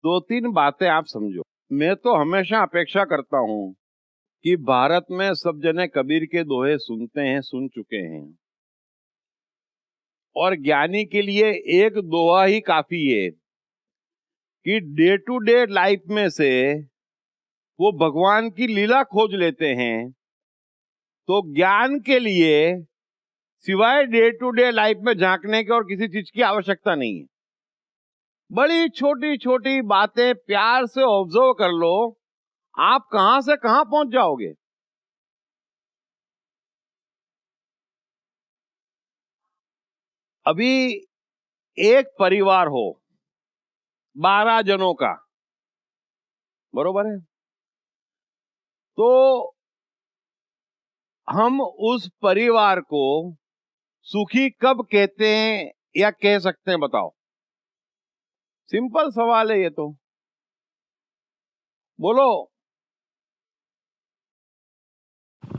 दो तीन बातें आप समझो। मैं तो हमेशा अपेक्षा करता हूं कि भारत में सब जने कबीर के दोहे सुनते हैं, सुन चुके हैं, और ज्ञानी के लिए एक दोहा ही काफी है कि डे टू डे लाइफ में से वो भगवान की लीला खोज लेते हैं। तो ज्ञान के लिए सिवाय डे टू डे लाइफ में झांकने के और किसी चीज की आवश्यकता नहीं है। बड़ी छोटी छोटी बातें प्यार से ऑब्जर्व कर लो, आप कहां से कहां पहुंच जाओगे। अभी एक परिवार हो 12 जनों का, बरोबर है, तो हम उस परिवार को सुखी कब कहते हैं या कह सकते हैं, बताओ। सिंपल सवाल है ये तो, बोलो।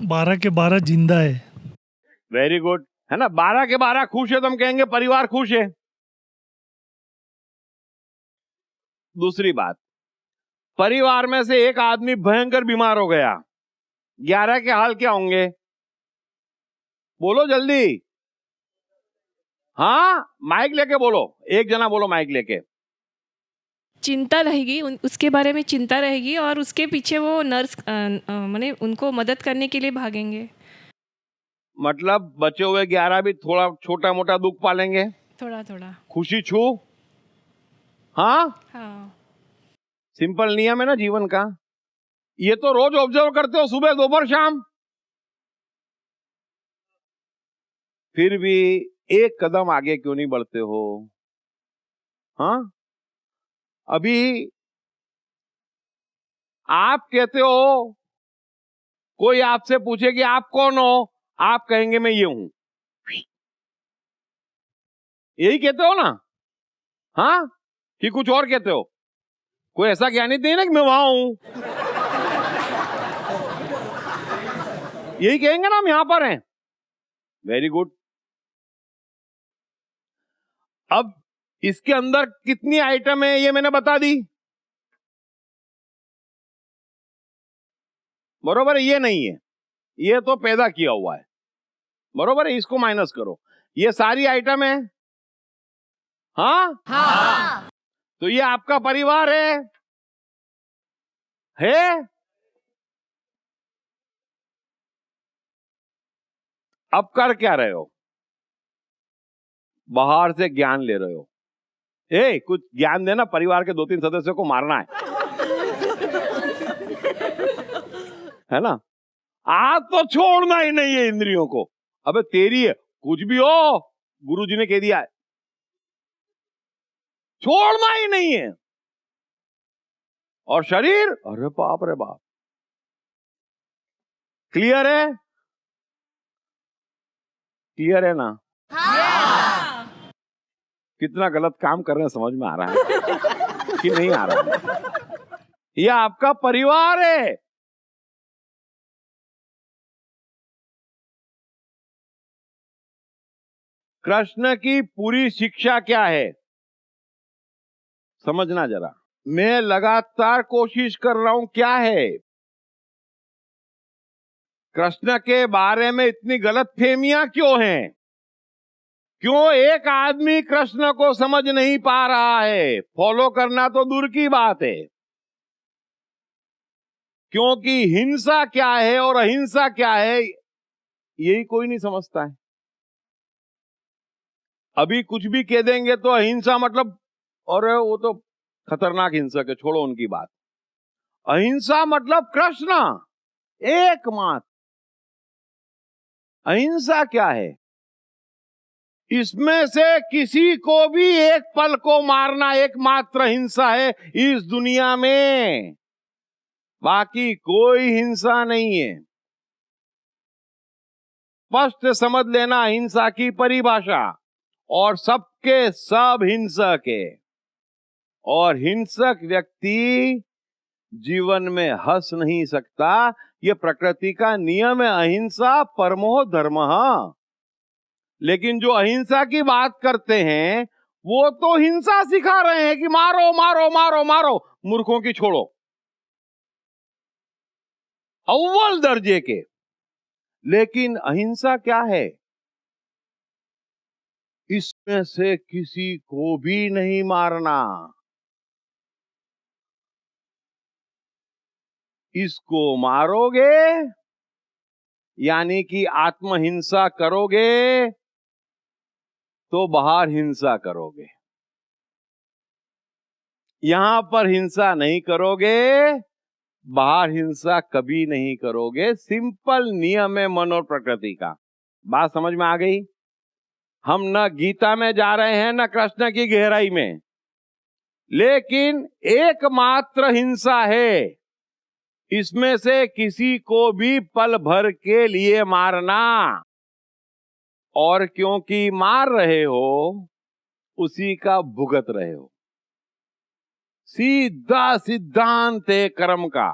12 के 12 जिंदा है। वेरी गुड, है ना। 12 के 12 खुश है तो हम कहेंगे परिवार खुश है। दूसरी बात, परिवार में से एक आदमी भयंकर बीमार हो गया, 11 के हाल क्या होंगे, बोलो जल्दी। हाँ, माइक लेके बोलो, एक जना बोलो माइक लेके। चिंता रहेगी, उसके बारे में चिंता रहेगी और उसके पीछे वो नर्स माने उनको मदद करने के लिए भागेंगे। मतलब बचे हुए 11 भी थोड़ा छोटा मोटा दुख पालेंगे, थोड़ा थोड़ा खुशी छू। हाँ, हाँ। सिंपल नियम है ना जीवन का। ये तो रोज ऑब्जर्व करते हो, सुबह दोपहर शाम, फिर भी एक कदम आगे क्यों नहीं बढ़ते हो। हाँ, अभी आप कहते हो, कोई आपसे पूछे कि आप कौन हो, आप कहेंगे मैं ये हूं, यही कहते हो ना। हाँ, कि कुछ और कहते हो। कोई ऐसा ज्ञानी नहीं ना कि मैं वहां हूं, यही कहेंगे ना हम यहां पर हैं। Very good. अब इसके अंदर कितनी आइटम है ये मैंने बता दी, बरोबर है। ये नहीं है, ये तो पैदा किया हुआ है, बरोबर है। इसको माइनस करो, ये सारी आइटम है। हाँ हाँ, तो ये आपका परिवार है। अब कर क्या रहे हो, बाहर से ज्ञान ले रहे हो। कुछ ज्ञान देना, परिवार के 2-3 सदस्यों को मारना है ना। आज तो छोड़ना ही नहीं है इंद्रियों को। अबे तेरी है, कुछ भी हो, गुरुजी ने कह दिया है, छोड़ना ही नहीं है। और शरीर, अरे बाप रे बाप, क्लियर है, क्लियर है ना। हाँ। कितना गलत काम कर रहे हैं समझ में आ रहा है कि नहीं आ रहा है। ये आपका परिवार है। कृष्ण की पूरी शिक्षा क्या है, समझना जरा। मैं लगातार कोशिश कर रहा हूं, क्या है। कृष्ण के बारे में इतनी गलतफहमियां क्यों हैं, क्यों एक आदमी कृष्ण को समझ नहीं पा रहा है। फॉलो करना तो दूर की बात है, क्योंकि हिंसा क्या है और अहिंसा क्या है यही कोई नहीं समझता है। अभी कुछ भी कह देंगे तो अहिंसा मतलब, और वो तो खतरनाक हिंसक है, छोड़ो उनकी बात। अहिंसा मतलब कृष्ण एकमात्र। अहिंसा क्या है, इसमें से किसी को भी एक पल को मारना एकमात्र हिंसा है इस दुनिया में, बाकी कोई हिंसा नहीं है। स्पष्ट समझ लेना हिंसा की परिभाषा, और सबके सब हिंसक है। और हिंसक व्यक्ति जीवन में हंस नहीं सकता, यह प्रकृति का नियम है। अहिंसा परमो धर्मः। लेकिन जो अहिंसा की बात करते हैं वो तो हिंसा सिखा रहे हैं कि मारो मारो मारो मारो, मूर्खों की छोड़ो, अव्वल दर्जे के। लेकिन अहिंसा क्या है? इसमें से किसी को भी नहीं मारना, इसको मारोगे यानी कि आत्महिंसा करोगे तो बाहर हिंसा करोगे। यहां पर हिंसा नहीं करोगे, बाहर हिंसा कभी नहीं करोगे। सिंपल नियम है मन और प्रकृति का। बात समझ में आ गई? हम न गीता में जा रहे हैं न कृष्ण की गहराई में, लेकिन एकमात्र हिंसा है, इसमें से किसी को भी पल भर के लिए मारना। और क्योंकि मार रहे हो उसी का भुगत रहे हो। सीधा सिद्धांत है कर्म का।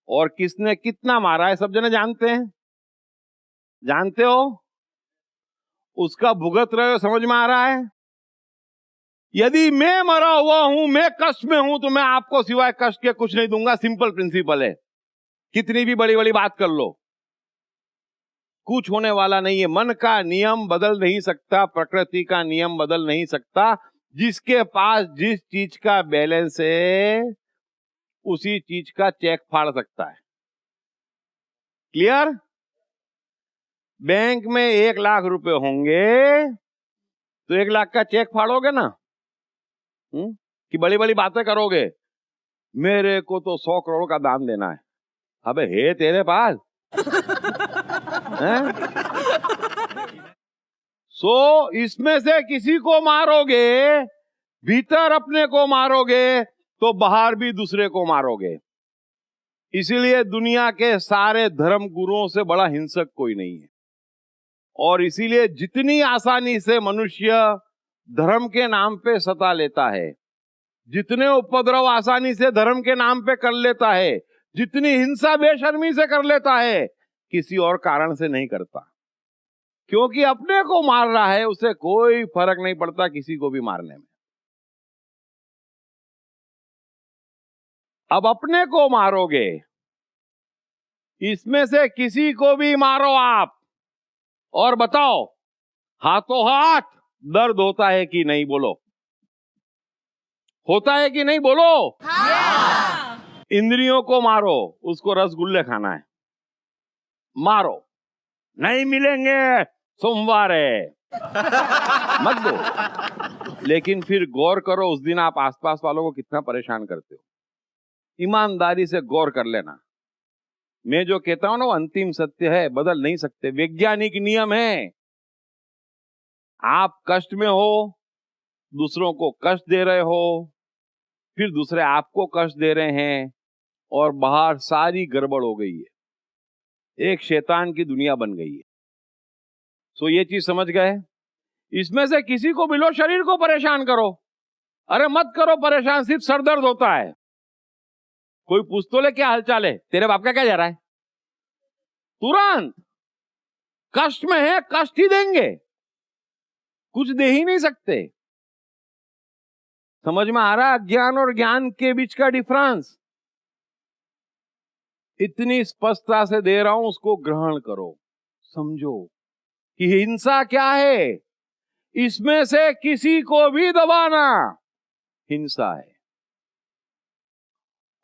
और किसने कितना मारा है सब जने जानते हैं, जानते हो? उसका भुगत रहे हो, समझ में आ रहा है? यदि मैं मरा हुआ हूं, मैं कष्ट में हूं, तो मैं आपको सिवाय कष्ट के कुछ नहीं दूंगा। सिंपल प्रिंसिपल है। कितनी भी बड़ी बड़ी बात कर लो, कुछ होने वाला नहीं है। मन का नियम बदल नहीं सकता, प्रकृति का नियम बदल नहीं सकता। जिसके पास जिस चीज का बैलेंस है उसी चीज का चेक फाड़ सकता है। क्लियर? बैंक में 1 लाख रुपए होंगे तो 1 लाख का चेक फाड़ोगे ना? कि बड़ी बड़ी बातें करोगे, मेरे को तो 100 करोड़ का दान देना है। अबे है तेरे पास? सो इसमें से किसी को मारोगे, भीतर अपने को मारोगे तो बाहर भी दूसरे को मारोगे। इसीलिए दुनिया के सारे धर्म गुरुओं से बड़ा हिंसक कोई नहीं है। और इसीलिए जितनी आसानी से मनुष्य धर्म के नाम पे सता लेता है, जितने उपद्रव आसानी से धर्म के नाम पे कर लेता है, जितनी हिंसा बेशर्मी से कर लेता है, किसी और कारण से नहीं करता। क्योंकि अपने को मार रहा है, उसे कोई फर्क नहीं पड़ता किसी को भी मारने में। अब अपने को मारोगे, इसमें से किसी को भी मारो आप, और बताओ हाथों हाथ दर्द होता है कि नहीं? बोलो, होता है कि नहीं? बोलो। हाँ। इंद्रियों को मारो, उसको रसगुल्ले खाना है, मारो, नहीं मिलेंगे, सोमवार है, मत दो। लेकिन फिर गौर करो, उस दिन आप आसपास वालों को कितना परेशान करते हो। ईमानदारी से गौर कर लेना। मैं जो कहता हूं ना वो अंतिम सत्य है, बदल नहीं सकते, वैज्ञानिक नियम है। आप कष्ट में हो, दूसरों को कष्ट दे रहे हो, फिर दूसरे आपको कष्ट दे रहे हैं, और बाहर सारी गड़बड़ हो गई है, एक शैतान की दुनिया बन गई है। सो ये चीज समझ गए? इसमें से किसी को भी लो, शरीर को परेशान करो, अरे मत करो परेशान, सिर्फ सरदर्द होता है। कोई पूछ तो ले क्या हालचाल है, तेरे बाप का क्या जा रहा है, तुरंत कष्ट में है, कष्ट ही देंगे, कुछ दे ही नहीं सकते। समझ में आ रहा? अज्ञान और ज्ञान के बीच का डिफरेंस इतनी स्पष्टता से दे रहा हूं, उसको ग्रहण करो, समझो कि हिंसा क्या है। इसमें से किसी को भी दबाना हिंसा है।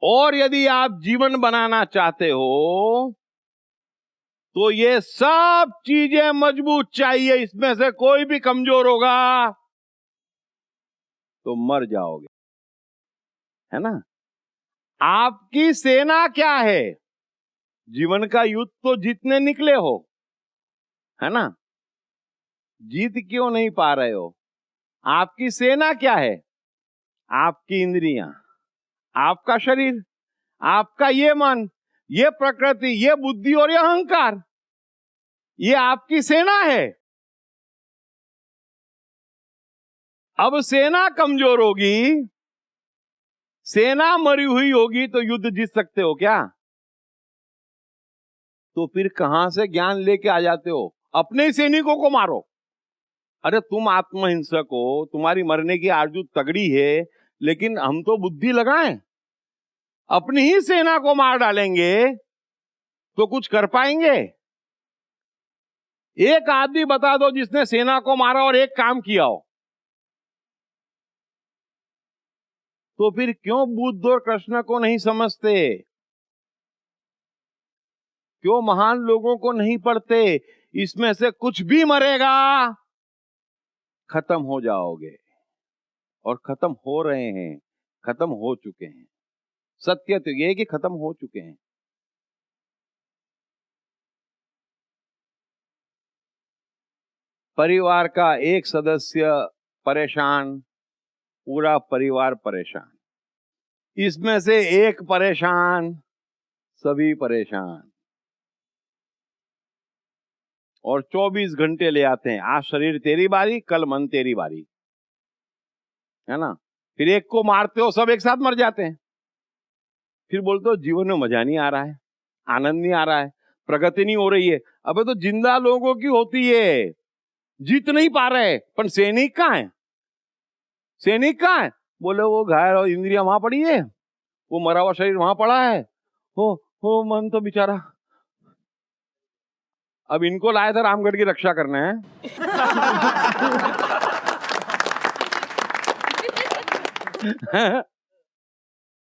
और यदि आप जीवन बनाना चाहते हो तो ये सब चीजें मजबूत चाहिए। इसमें से कोई भी कमजोर होगा तो मर जाओगे, है ना? आपकी सेना क्या है? जीवन का युद्ध तो जीतने निकले हो, है ना? जीत क्यों नहीं पा रहे हो? आपकी सेना क्या है? आपकी इंद्रियां, आपका शरीर, आपका ये मन, ये प्रकृति, ये बुद्धि और ये अहंकार, ये आपकी सेना है। अब सेना कमजोर होगी, सेना मरी हुई होगी तो युद्ध जीत सकते हो क्या? तो फिर कहां से ज्ञान लेके आ जाते हो? अपने सैनिकों को मारो, अरे तुम आत्महिंसक हो, तुम्हारी मरने की आरजू तगड़ी है, लेकिन हम तो बुद्धि लगाएं, अपनी ही सेना को मार डालेंगे तो कुछ कर पाएंगे? एक आदमी बता दो जिसने सेना को मारा और एक काम किया हो। तो फिर क्यों बुद्ध और कृष्ण को नहीं समझते? क्यों महान लोगों को नहीं पढ़ते? इसमें से कुछ भी मरेगा, खत्म हो जाओगे, और खत्म हो रहे हैं, खत्म हो चुके हैं। सत्य तो यह है कि खत्म हो चुके हैं। परिवार का एक सदस्य परेशान, पूरा परिवार परेशान। इसमें से एक परेशान, सभी परेशान। और 24 घंटे ले आते हैं, आज शरीर तेरी बारी, कल मन तेरी बारी, है ना? फिर एक को मारते हो, सब एक साथ मर जाते हैं। फिर बोलते हो जीवन में मजा नहीं आ रहा है, आनंद नहीं आ रहा है, प्रगति नहीं हो रही है। अबे तो जिंदा लोगों की होती है, जीत नहीं पा रहे, पर सैनिक कहाँ है? सैनिक कहाँ है? बोले वो घायल और इंद्रिया वहां पड़ी है, वो मरा हुआ शरीर वहां पड़ा है, हो मन तो बेचारा। अब इनको लाए थे रामगढ़ की रक्षा करने हैं।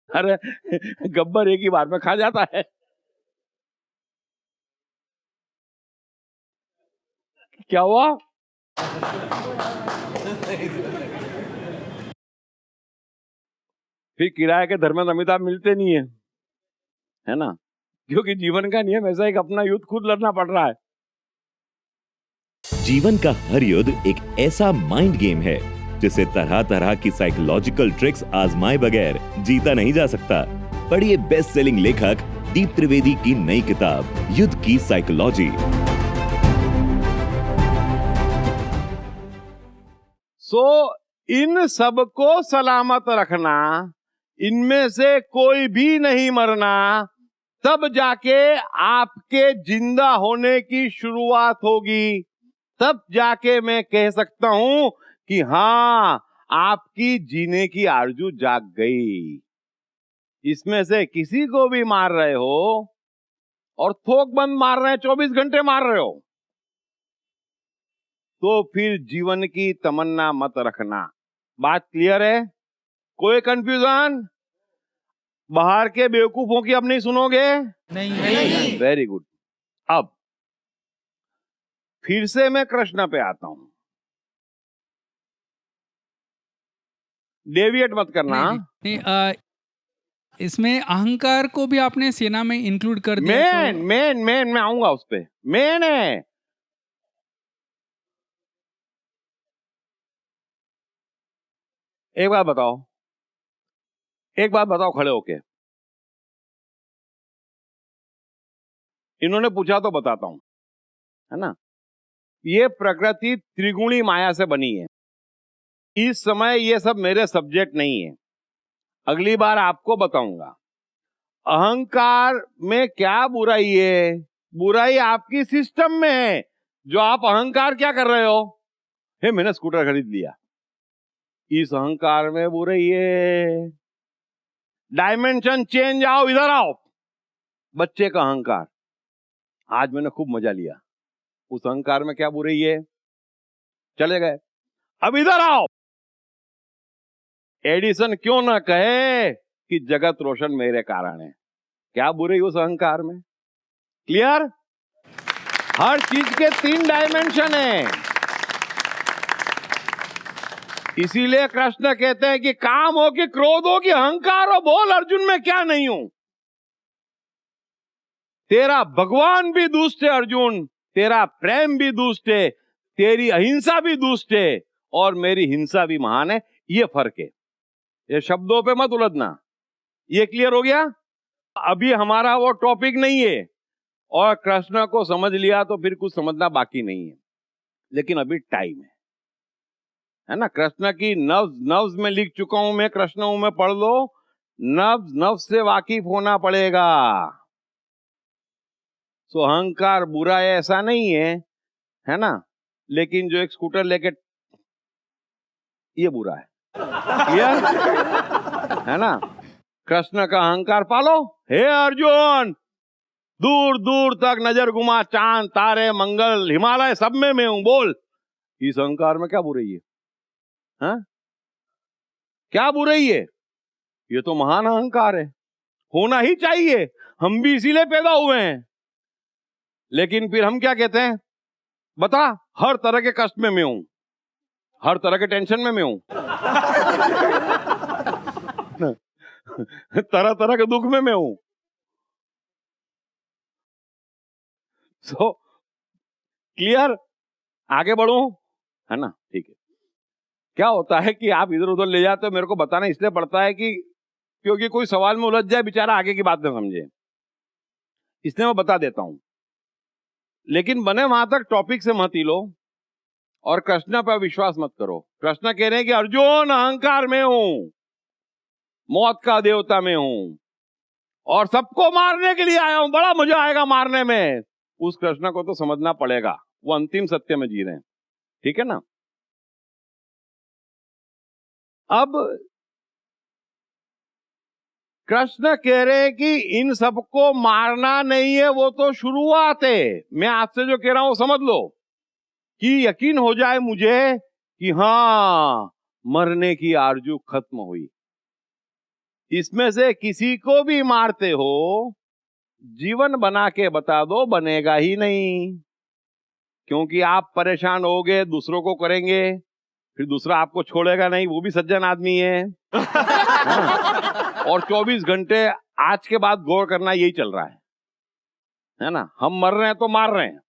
अरे गब्बर एक ही बार में खा जाता है। क्या हुआ? फिर किराए के धर्मेंद्र अमिताभ मिलते नहीं है ना? क्योंकि जीवन का नियम ऐसा है कि अपना युद्ध खुद लड़ना पड़ रहा है। जीवन का हर युद्ध एक ऐसा माइंड गेम है जिसे तरह तरह की साइकोलॉजिकल ट्रिक्स आजमाए बगैर जीता नहीं जा सकता। पढ़िए बेस्ट सेलिंग लेखक दीप त्रिवेदी की नई किताब युद्ध की साइकोलॉजी। इन सबको सलामत रखना, इनमें से कोई भी नहीं मरना, तब जाके आपके जिंदा होने की शुरुआत होगी। तब जाके मैं कह सकता हूं कि हां, आपकी जीने की आरजू जाग गई। इसमें से किसी को भी मार रहे हो और थोक बंद मार रहे हैं, 24 घंटे मार रहे हो, तो फिर जीवन की तमन्ना मत रखना। बात क्लियर है? कोई कंफ्यूजन? बाहर के बेवकूफों की अब नहीं सुनोगे? नहीं। Very good. अब फिर से मैं कृष्ण पे आता हूं, डेविएट मत करना। नहीं, इसमें अहंकार को भी आपने सेना में इंक्लूड कर दिया। मेन मैं आऊंगा उस पे। मेन है एक बात बताओ खड़े होके। इन्होंने पूछा तो बताता हूं, है ना? ये प्रकृति त्रिगुणी माया से बनी है। इस समय ये सब मेरे सब्जेक्ट नहीं है, अगली बार आपको बताऊंगा। अहंकार में क्या बुराई है? बुराई आपकी सिस्टम में है। जो आप अहंकार क्या कर रहे हो? हे मैंने स्कूटर खरीद लिया, इस अहंकार में बुराई है। डायमेंशन चेंज, आओ इधर आओ। बच्चे का अहंकार, आज मैंने खूब मजा लिया, उस अहंकार में क्या बुराई है? चले गए। अब इधर आओ। एडिसन क्यों ना कहे कि जगत रोशन मेरे कारण है, क्या बुराई उस अहंकार में? क्लियर? हर चीज के 3 डायमेंशन है। इसीलिए कृष्ण कहते हैं कि काम हो कि क्रोध हो कि अहंकार हो, बोल अर्जुन में क्या नहीं हूं। तेरा भगवान भी दुष्ट है अर्जुन, तेरा प्रेम भी दुष्ट है, तेरी अहिंसा भी दुष्ट है, और मेरी हिंसा भी महान है। ये फर्क है। ये शब्दों पे मत उलझना। ये क्लियर हो गया? अभी हमारा वो टॉपिक नहीं है, और कृष्ण को समझ लिया तो फिर कुछ समझना बाकी नहीं है। लेकिन अभी टाइम है ना? कृष्ण की नव्स में लिख चुका हूं मैं, कृष्ण हूं मैं, पढ़ लो। नव्स से वाकिफ होना पड़ेगा। सो अहंकार बुरा है ऐसा नहीं है ना? लेकिन जो एक स्कूटर लेके ये बुरा है। क्लियर है ना? कृष्ण का अहंकार पालो। हे अर्जुन, दूर दूर तक नजर घुमा, चांद तारे मंगल हिमालय सब में मैं हूं, बोल। इस अहंकार में क्या बुराई है? हाँ? क्या बुराई है? ये तो महान अहंकार है, होना ही चाहिए। हम भी इसीलिए पैदा हुए हैं। लेकिन फिर हम क्या कहते हैं? बता, हर तरह के कष्ट में मैं हूं, हर तरह के टेंशन में मैं हूं, तरह तरह के दुख में मैं हूं। So clear? आगे बढ़ू, है ना? ठीक है। क्या होता है कि आप इधर उधर ले जाते हो, मेरे को बताना इसलिए पड़ता है कि क्योंकि कोई सवाल में उलझ जाए, बेचारा आगे की बात न समझे, इसलिए मैं बता देता हूं। लेकिन बने वहां तक टॉपिक से मत ही लो और कृष्ण पर विश्वास मत करो। कृष्ण कह रहे हैं कि अर्जुन, अहंकार में हूं, मौत का देवता में हूं और सबको मारने के लिए आया हूं, बड़ा मजा आएगा मारने में। उस कृष्ण को तो समझना पड़ेगा, वो अंतिम सत्य में जी रहे हैं। ठीक है ना? अब कृष्ण कह रहे हैं कि इन सबको मारना नहीं है, वो तो शुरुआत है। मैं आपसे जो कह रहा हूं समझ लो कि यकीन हो जाए मुझे कि हां, मरने की आरजू खत्म हुई। इसमें से किसी को भी मारते हो, जीवन बना के बता दो, बनेगा ही नहीं। क्योंकि आप परेशान होगे, दूसरों को करेंगे, फिर दूसरा आपको छोड़ेगा नहीं, वो भी सज्जन आदमी है। और 24 घंटे आज के बाद गौर करना यही चल रहा है ना? हम मर रहे हैं तो मार रहे हैं,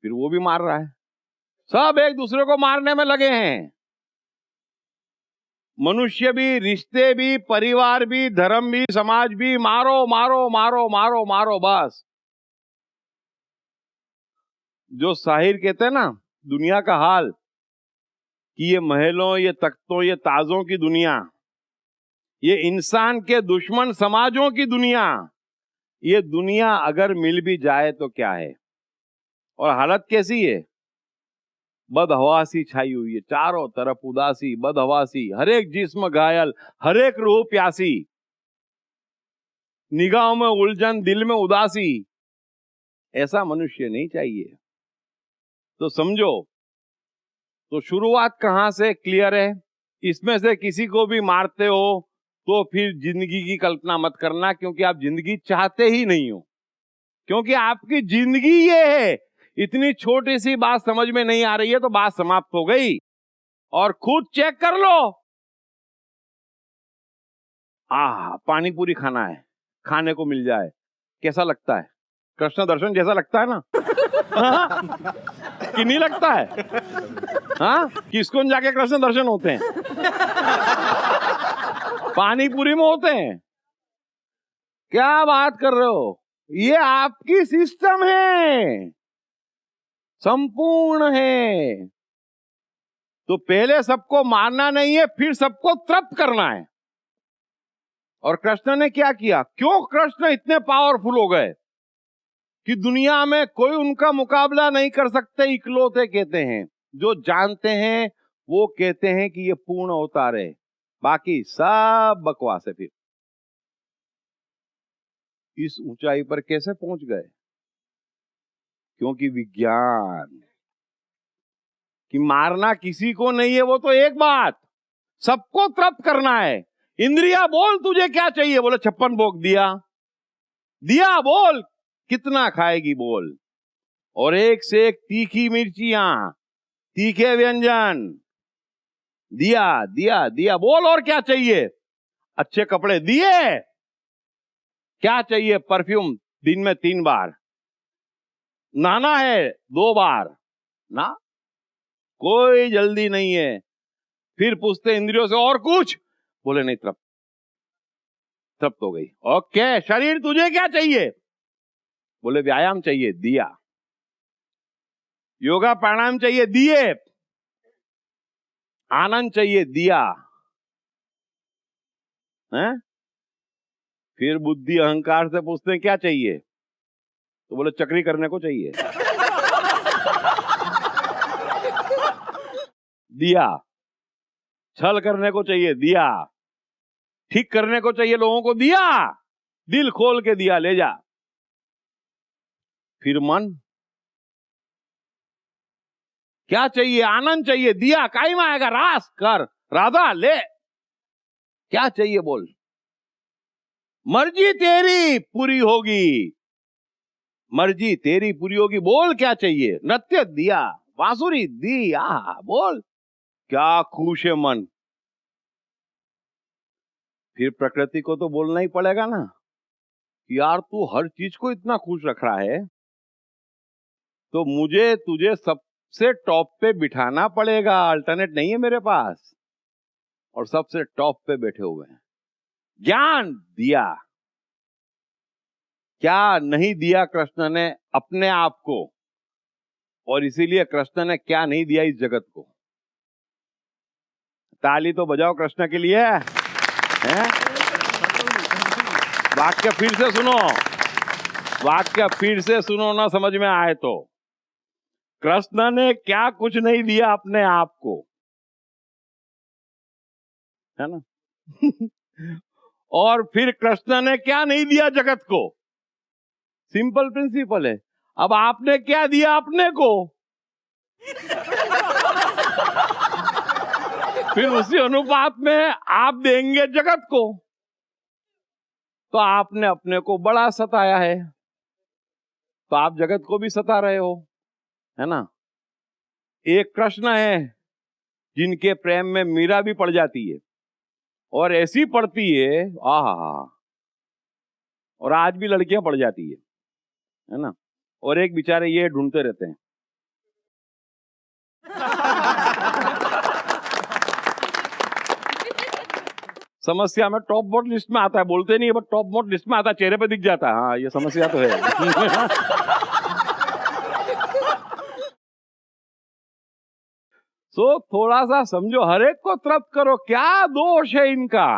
फिर वो भी मार रहा है, सब एक दूसरे को मारने में लगे हैं। मनुष्य भी, रिश्ते भी, परिवार भी, धर्म भी, समाज भी, मारो मारो मारो मारो मारो बस। जो शाहिर कहते हैं ना, दुनिया का हाल कि ये महलों, ये तख्तों, ये ताजों की दुनिया, ये इंसान के दुश्मन समाजों की दुनिया, ये दुनिया अगर मिल भी जाए तो क्या है? और हालत कैसी है? बदहवासी छाई हुई है, चारों तरफ उदासी, बदहवासी, हर एक जिस्म घायल, हर एक रूह प्यासी, निगाहों में उलझन, दिल में उदासी। ऐसा मनुष्य नहीं चाहिए। तो समझो, तो शुरुआत कहां से क्लियर है? इसमें से किसी को भी मारते हो तो फिर जिंदगी की कल्पना मत करना, क्योंकि आप जिंदगी चाहते ही नहीं हो। क्योंकि आपकी जिंदगी ये है। इतनी छोटी सी बात समझ में नहीं आ रही है तो बात समाप्त हो गई। और खुद चेक कर लो। पानी पूरी खाना है, खाने को मिल जाए, कैसा लगता है? कृष्ण दर्शन जैसा लगता है ना? कि नहीं लगता है? हाँ, किसको जाके कृष्ण दर्शन होते हैं? पानी पूरी में होते हैं। क्या बात कर रहे हो? ये आपकी सिस्टम है, संपूर्ण है। तो पहले सबको मारना नहीं है, फिर सबको तृप्त करना है। और कृष्ण ने क्या किया? क्यों कृष्ण इतने पावरफुल हो गए कि दुनिया में कोई उनका मुकाबला नहीं कर सकते? इकलौते कहते हैं, जो जानते हैं वो कहते हैं कि ये पूर्ण अवतार है, बाकी सब बकवास है। फिर इस ऊंचाई पर कैसे पहुंच गए? क्योंकि विज्ञान कि मारना किसी को नहीं है, वो तो एक बात, सबको तृप्त करना है। इंद्रिया बोल तुझे क्या चाहिए? बोले 56 भोग दिया। दिया बोल कितना खाएगी बोल। और एक से एक तीखी मिर्चियां, तीखे व्यंजन, दिया दिया दिया बोल। और क्या चाहिए? अच्छे कपड़े दिए। क्या चाहिए? परफ्यूम दिन में 3 बार, नहाना है 2 बार ना, कोई जल्दी नहीं है। फिर पूछते इंद्रियों से और कुछ? बोले नहीं, तृप्त हो गई। ओके, शरीर तुझे क्या चाहिए? बोले व्यायाम चाहिए, दिया। योगा प्राणायाम चाहिए, दिए। आनंद चाहिए, दिया। हैं? फिर बुद्धि अहंकार से पूछते हैं क्या चाहिए? तो बोले चक्री करने को चाहिए, दिया। छल करने को चाहिए, दिया। ठीक करने को चाहिए लोगों को, दिया। दिल खोल के दिया, ले जा। फिर मन, क्या चाहिए? आनंद चाहिए, दिया। कायम आएगा, रास कर, राधा ले। क्या चाहिए बोल? मर्जी तेरी पूरी होगी, मर्जी तेरी पूरी होगी। बोल क्या चाहिए? नृत्य, दिया। बांसुरी, दी। बोल, क्या खुश है मन। फिर प्रकृति को तो बोलना ही पड़ेगा ना, यार तू हर चीज को इतना खुश रख रहा है, तो मुझे तुझे सबसे टॉप पे बिठाना पड़ेगा, अल्टरनेट नहीं है मेरे पास। और सबसे टॉप पे बैठे हुए हैं। ज्ञान, दिया। क्या नहीं दिया कृष्ण ने? अपने आप को। और इसीलिए कृष्ण ने क्या नहीं दिया इस जगत को? ताली तो बजाओ कृष्ण के लिए, हैं? वाक्य फिर से सुनो, वाक्य फिर से सुनो ना समझ में आए तो। कृष्ण ने क्या कुछ नहीं दिया अपने आप को, है ना? और फिर कृष्ण ने क्या नहीं दिया जगत को? सिंपल प्रिंसिपल है। अब आपने क्या दिया अपने को? फिर उसी अनुपात में आप देंगे जगत को। तो आपने अपने को बड़ा सताया है, तो आप जगत को भी सता रहे हो, है ना? एक कृष्ण है जिनके प्रेम में मीरा भी पड़ जाती है, और ऐसी पड़ती है, और आज भी लड़कियां पड़ जाती है ना? और एक बेचारे ये ढूंढते रहते हैं। समस्या में टॉप मोस्ट लिस्ट में आता है, बोलते नहीं है, बट टॉप मोस्ट लिस्ट में आता है, चेहरे पे दिख जाता है। हाँ, ये समस्या तो है। तो थोड़ा सा समझो, हर एक को तृप्त करो, क्या दोष है इनका,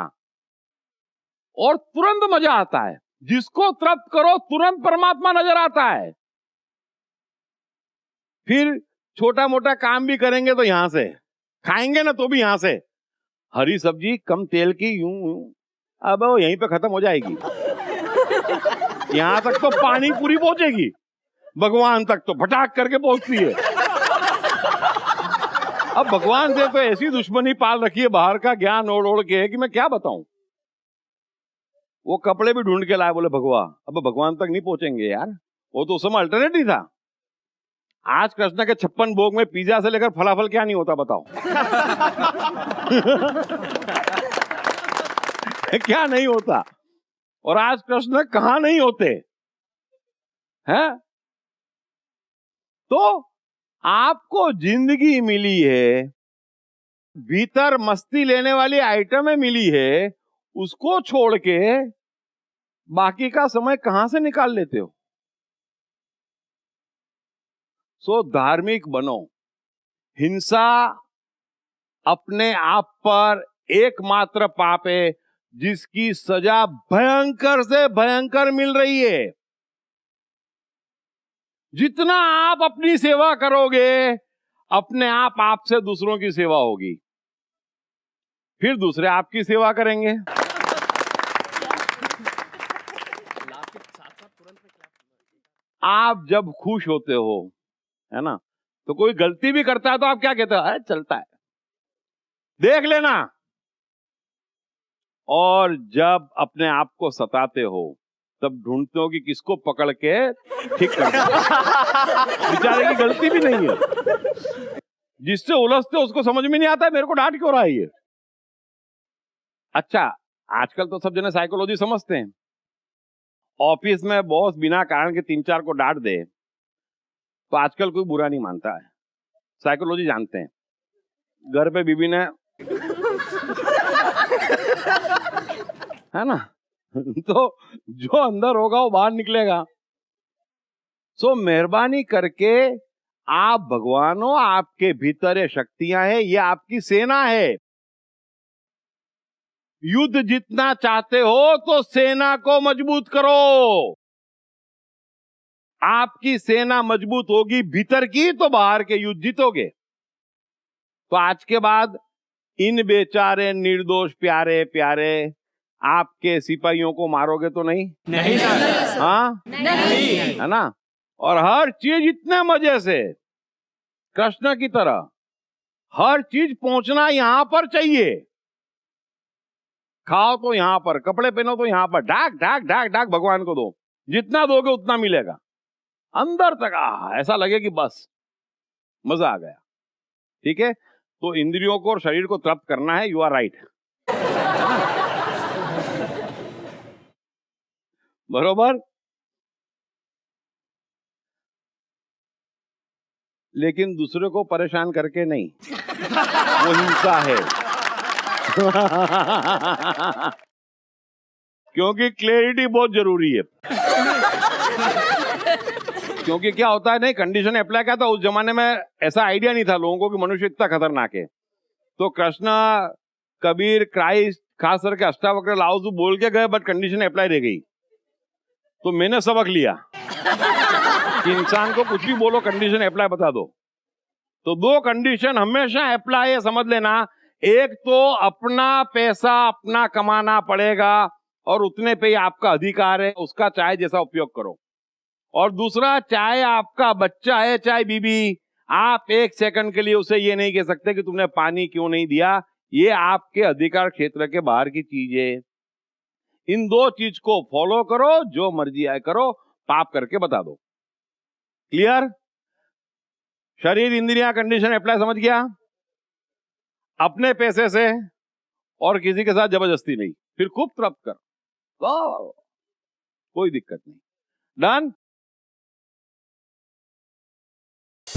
और तुरंत मजा आता है। जिसको तृप्त करो तुरंत परमात्मा नजर आता है। फिर छोटा मोटा काम भी करेंगे तो यहां से, खाएंगे ना तो भी यहां से, हरी सब्जी कम तेल की, यूं अब वो यहीं पे खत्म हो जाएगी। यहां तक तो पानी पूरी पहुंचेगी, भगवान तक तो फटाक करके पहुंचती है। अब भगवान से तो ऐसी दुश्मनी पाल रखी है, बाहर का ज्ञान ओढ़ ओढ़ के, कि मैं क्या बताऊं। वो कपड़े भी ढूंढ के लाए, बोले भगवान, अब भगवान तक नहीं पहुंचेंगे यार, वो तो उस समय अल्टरनेट ही था। आज कृष्ण के 56 भोग में पिज्जा से लेकर फलाफल क्या नहीं होता, बताओ। क्या नहीं होता। और आज कृष्ण कहां नहीं होते हैं? तो आपको जिंदगी मिली है, भीतर मस्ती लेने वाली आइटमें मिली है, उसको छोड़ के बाकी का समय कहां से निकाल लेते हो? सो धार्मिक बनो। हिंसा अपने आप पर एकमात्र पाप है जिसकी सजा भयंकर से भयंकर मिल रही है। जितना आप अपनी सेवा करोगे, अपने आप आपसे दूसरों की सेवा होगी, फिर दूसरे आपकी सेवा करेंगे। आप जब खुश होते हो, है ना, तो कोई गलती भी करता है तो आप क्या कहते हो? अरे चलता है, देख लेना। और जब अपने आप को सताते हो, तब ढूंढते हो कि किसको पकड़ के ठीक कर दो। बेचारे की गलती भी नहीं है, जिससे उलझते उसको समझ में नहीं आता है मेरे को डांट क्यों रहा है ये। अच्छा, आजकल तो सब जने साइकोलॉजी समझते हैं। ऑफिस में बॉस बिना कारण के 3-4 को डांट दे तो आजकल कोई बुरा नहीं मानता है, साइकोलॉजी जानते हैं। घर पे बीबी ने है ना, तो जो अंदर होगा वो बाहर निकलेगा। सो मेहरबानी करके आप भगवान हो, आपके भीतर ये शक्तियां हैं, ये आपकी सेना है। युद्ध जीतना चाहते हो तो सेना को मजबूत करो। आपकी सेना मजबूत होगी भीतर की, तो बाहर के युद्ध जीतोगे। तो आज के बाद इन बेचारे निर्दोष प्यारे प्यारे आपके सिपाहियों को मारोगे तो नहीं? नहीं सर। हाँ नहीं। है ना? और हर चीज इतने मजे से कृष्ण की तरह हर चीज पहुंचना यहां पर चाहिए। खाओ तो यहां पर, कपड़े पहनो तो यहां पर, ढाक ढाक ढाक ढाक भगवान को दो, जितना दोगे उतना मिलेगा अंदर तक। ऐसा लगे कि बस मजा आ गया। ठीक है, तो इंद्रियों को और शरीर को तृप्त करना है। यू आर राइट, बरोबर। लेकिन दूसरे को परेशान करके नहीं, वो हिंसा है। क्योंकि क्लैरिटी बहुत जरूरी है। क्योंकि क्या होता है, नहीं कंडीशन अप्लाई किया था उस जमाने में, ऐसा आइडिया नहीं था लोगों को कि मनुष्य इतना खतरनाक है। तो कृष्ण, कबीर, क्राइस्ट, खास करके अष्टावक्र, लाओजू बोल के गए, बट कंडीशन अप्लाई रह गई। तो मैंने सबक लिया कि इंसान को कुछ भी बोलो, कंडीशन अप्लाई बता दो। तो दो कंडीशन हमेशा अप्लाई है, समझ लेना। एक तो अपना पैसा अपना कमाना पड़ेगा और उतने पे ही आपका अधिकार है, उसका चाहे जैसा उपयोग करो। और दूसरा, चाहे आपका बच्चा है चाहे बीबी, आप एक सेकंड के लिए उसे ये नहीं कह सकते कि तुमने पानी क्यों नहीं दिया। ये आपके अधिकार क्षेत्र के बाहर की चीज है। इन दो चीज को फॉलो करो, जो मर्जी आए करो, पाप करके बता दो। क्लियर? शरीर, इंद्रियां, कंडीशन अप्लाई, समझ गया? अपने पैसे से और किसी के साथ जबरदस्ती नहीं, फिर खूब तृप्त कर, कोई दिक्कत नहीं। डन?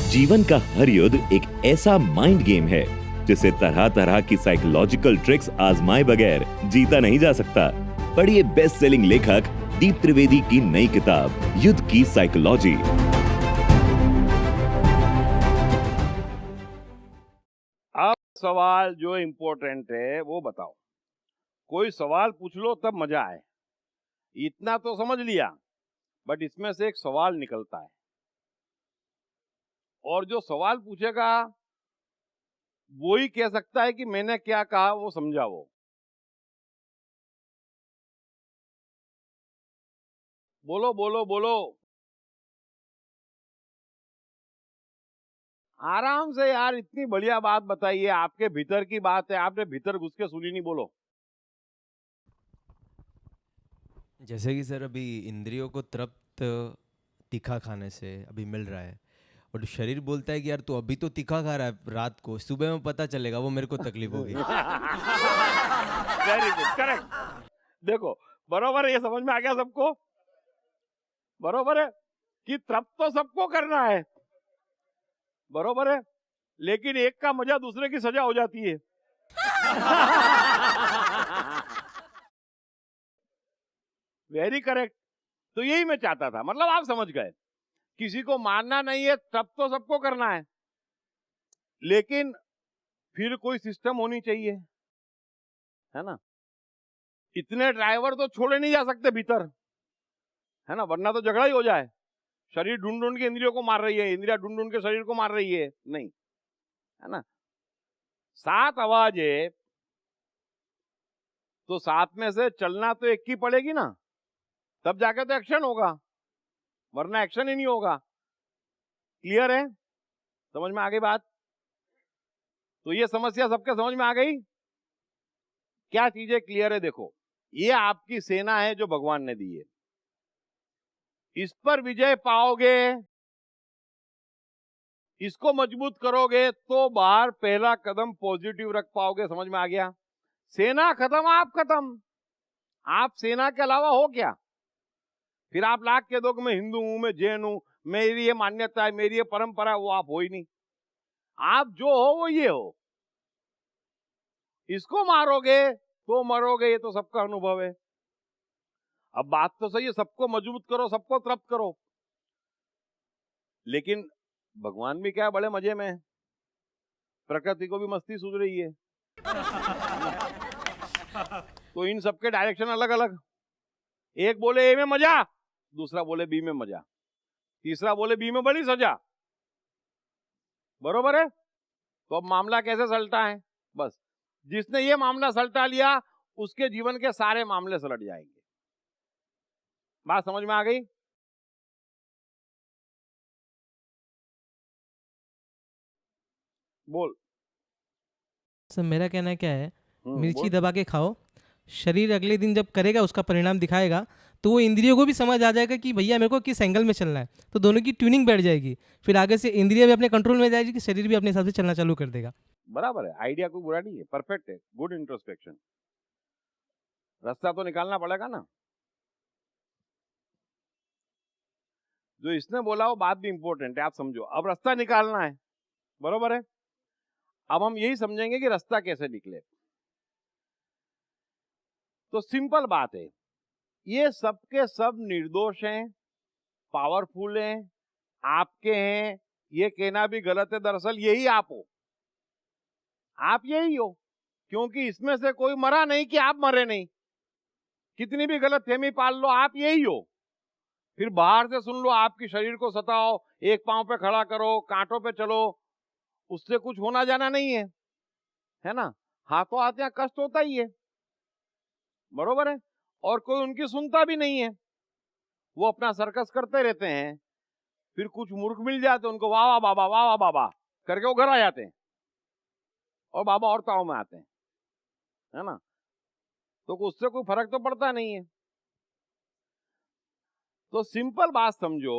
जीवन का हर युद्ध एक ऐसा माइंड गेम है जिसे तरह तरह की साइकोलॉजिकल ट्रिक्स आजमाए बगैर जीता नहीं जा सकता। पढ़िए बेस्ट सेलिंग लेखक दीप त्रिवेदी की नई किताब युद्ध की साइकोलॉजी। अब सवाल जो इंपॉर्टेंट है वो बताओ। कोई सवाल पूछ लो तब मजा आए। इतना तो समझ लिया, बट इसमें से एक सवाल निकलता है, और जो सवाल पूछेगा वो ही कह सकता है कि मैंने क्या कहा वो समझा वो। बोलो बोलो बोलो, आराम से यार। इतनी बढ़िया बात बताइए, आपके भीतर की बात है, आपने भीतर घुस के सुनी नहीं। बोलो। जैसे कि सर अभी इंद्रियों को तृप्त तीखा खाने से अभी मिल रहा है, और शरीर बोलता है कि यार तू अभी तो तीखा खा रहा है, रात को सुबह में पता चलेगा, वो मेरे को तकलीफ होगी। Very good, correct. देखो बरोबर है, ये समझ में आ गया सबको? बरोबर है कि तृप्त तो सबको करना है, बरोबर है, लेकिन एक का मजा दूसरे की सजा हो जाती है। Very correct. तो यही मैं चाहता था, मतलब आप समझ गए, किसी को मारना नहीं है, तब तो सबको करना है, लेकिन फिर कोई सिस्टम होनी चाहिए, है ना? इतने ड्राइवर तो छोड़े नहीं जा सकते भीतर, है ना, वरना तो झगड़ा ही हो जाए। शरीर ढूंढ ढूंढ के इंद्रियों को मार रही है, इंद्रिया ढूंढ ढूंढ के शरीर को मार रही है, नहीं, है ना? 7 आवाज है, तो 7 में से चलना तो एक की पड़ेगी ना, तब जाके तो एक्शन होगा, वरना एक्शन ही नहीं होगा। क्लियर है? समझ में आ गई बात? तो ये समस्या सबके समझ में आ गई? क्या चीजें क्लियर है? देखो, ये आपकी सेना है जो भगवान ने दी है, इस पर विजय पाओगे, इसको मजबूत करोगे तो बाहर पहला कदम पॉजिटिव रख पाओगे। समझ में आ गया? सेना खत्म, आप खत्म। आप सेना के अलावा हो क्या? फिर आप लाख के दो कि मैं हिंदू हूं, मैं जैन हूं, मेरी ये मान्यता है, मेरी ये परंपरा है, वो आप हो ही नहीं। आप जो हो वो ये हो। इसको मारोगे तो मरोगे, ये तो सबका अनुभव है। अब बात तो सही है, सबको मजबूत करो, सबको तृप्त करो, लेकिन भगवान भी क्या है, बड़े मजे में, प्रकृति को भी मस्ती सूझ रही है। तो इन सबके डायरेक्शन अलग अलग। एक बोले ए में मजा, दूसरा बोले बी में मजा, तीसरा बोले बी में बड़ी सजा। बरोबर है? तो अब मामला कैसे सलटा है? बस जिसने ये मामला सलटा लिया उसके जीवन के सारे मामले सलट जाएंगे। बात समझ में आ गई? बोल। सर मेरा कहना क्या है, मिर्ची बोल। दबा के खाओ, शरीर अगले दिन जब करेगा उसका परिणाम दिखाएगा, तो वो इंद्रियों को भी समझ आ जाएगा कि भैया मेरे को किस एंगल में चलना है, तो दोनों की ट्यूनिंग बैठ जाएगी। फिर आगे से इंद्रिय भी अपने कंट्रोल में जाएगी कि शरीर भी अपने हिसाब से चलना चालू कर देगा। बराबर है, आइडिया कोई बुरा नहीं है, परफेक्ट है, गुड इंट्रोस्पेक्शन। रास्ता तो निकालना पड़ेगा ना। जो इसने बोला वो बात भी इंपॉर्टेंट है, आप समझो। अब रास्ता निकालना है, बरोबर है। अब हम यही समझेंगे कि रास्ता कैसे निकले। तो सिंपल बात है, ये सब के सब निर्दोष हैं, पावरफुल हैं, आपके हैं, ये कहना भी गलत है। दरअसल यही आप हो, आप यही हो, क्योंकि इसमें से कोई मरा नहीं कि आप मरे नहीं। कितनी भी गलत फहमी पाल लो, आप यही हो। फिर बाहर से सुन लो, आपके शरीर को सताओ, एक पांव पे खड़ा करो, कांटों पे चलो, उससे कुछ होना जाना नहीं है, है ना। हाथों हाथ यहाँ कष्ट होता ही है, बरोबर है। और कोई उनकी सुनता भी नहीं है, वो अपना सर्कस करते रहते हैं। फिर कुछ मूर्ख मिल जाते उनको, वाह वाह बाबा, वाह वाह बाबा करके वो घर आ जाते हैं, और बाबा और ताव में आते हैं, है ना। तो उससे कोई फर्क तो पड़ता नहीं है। तो सिंपल बात समझो।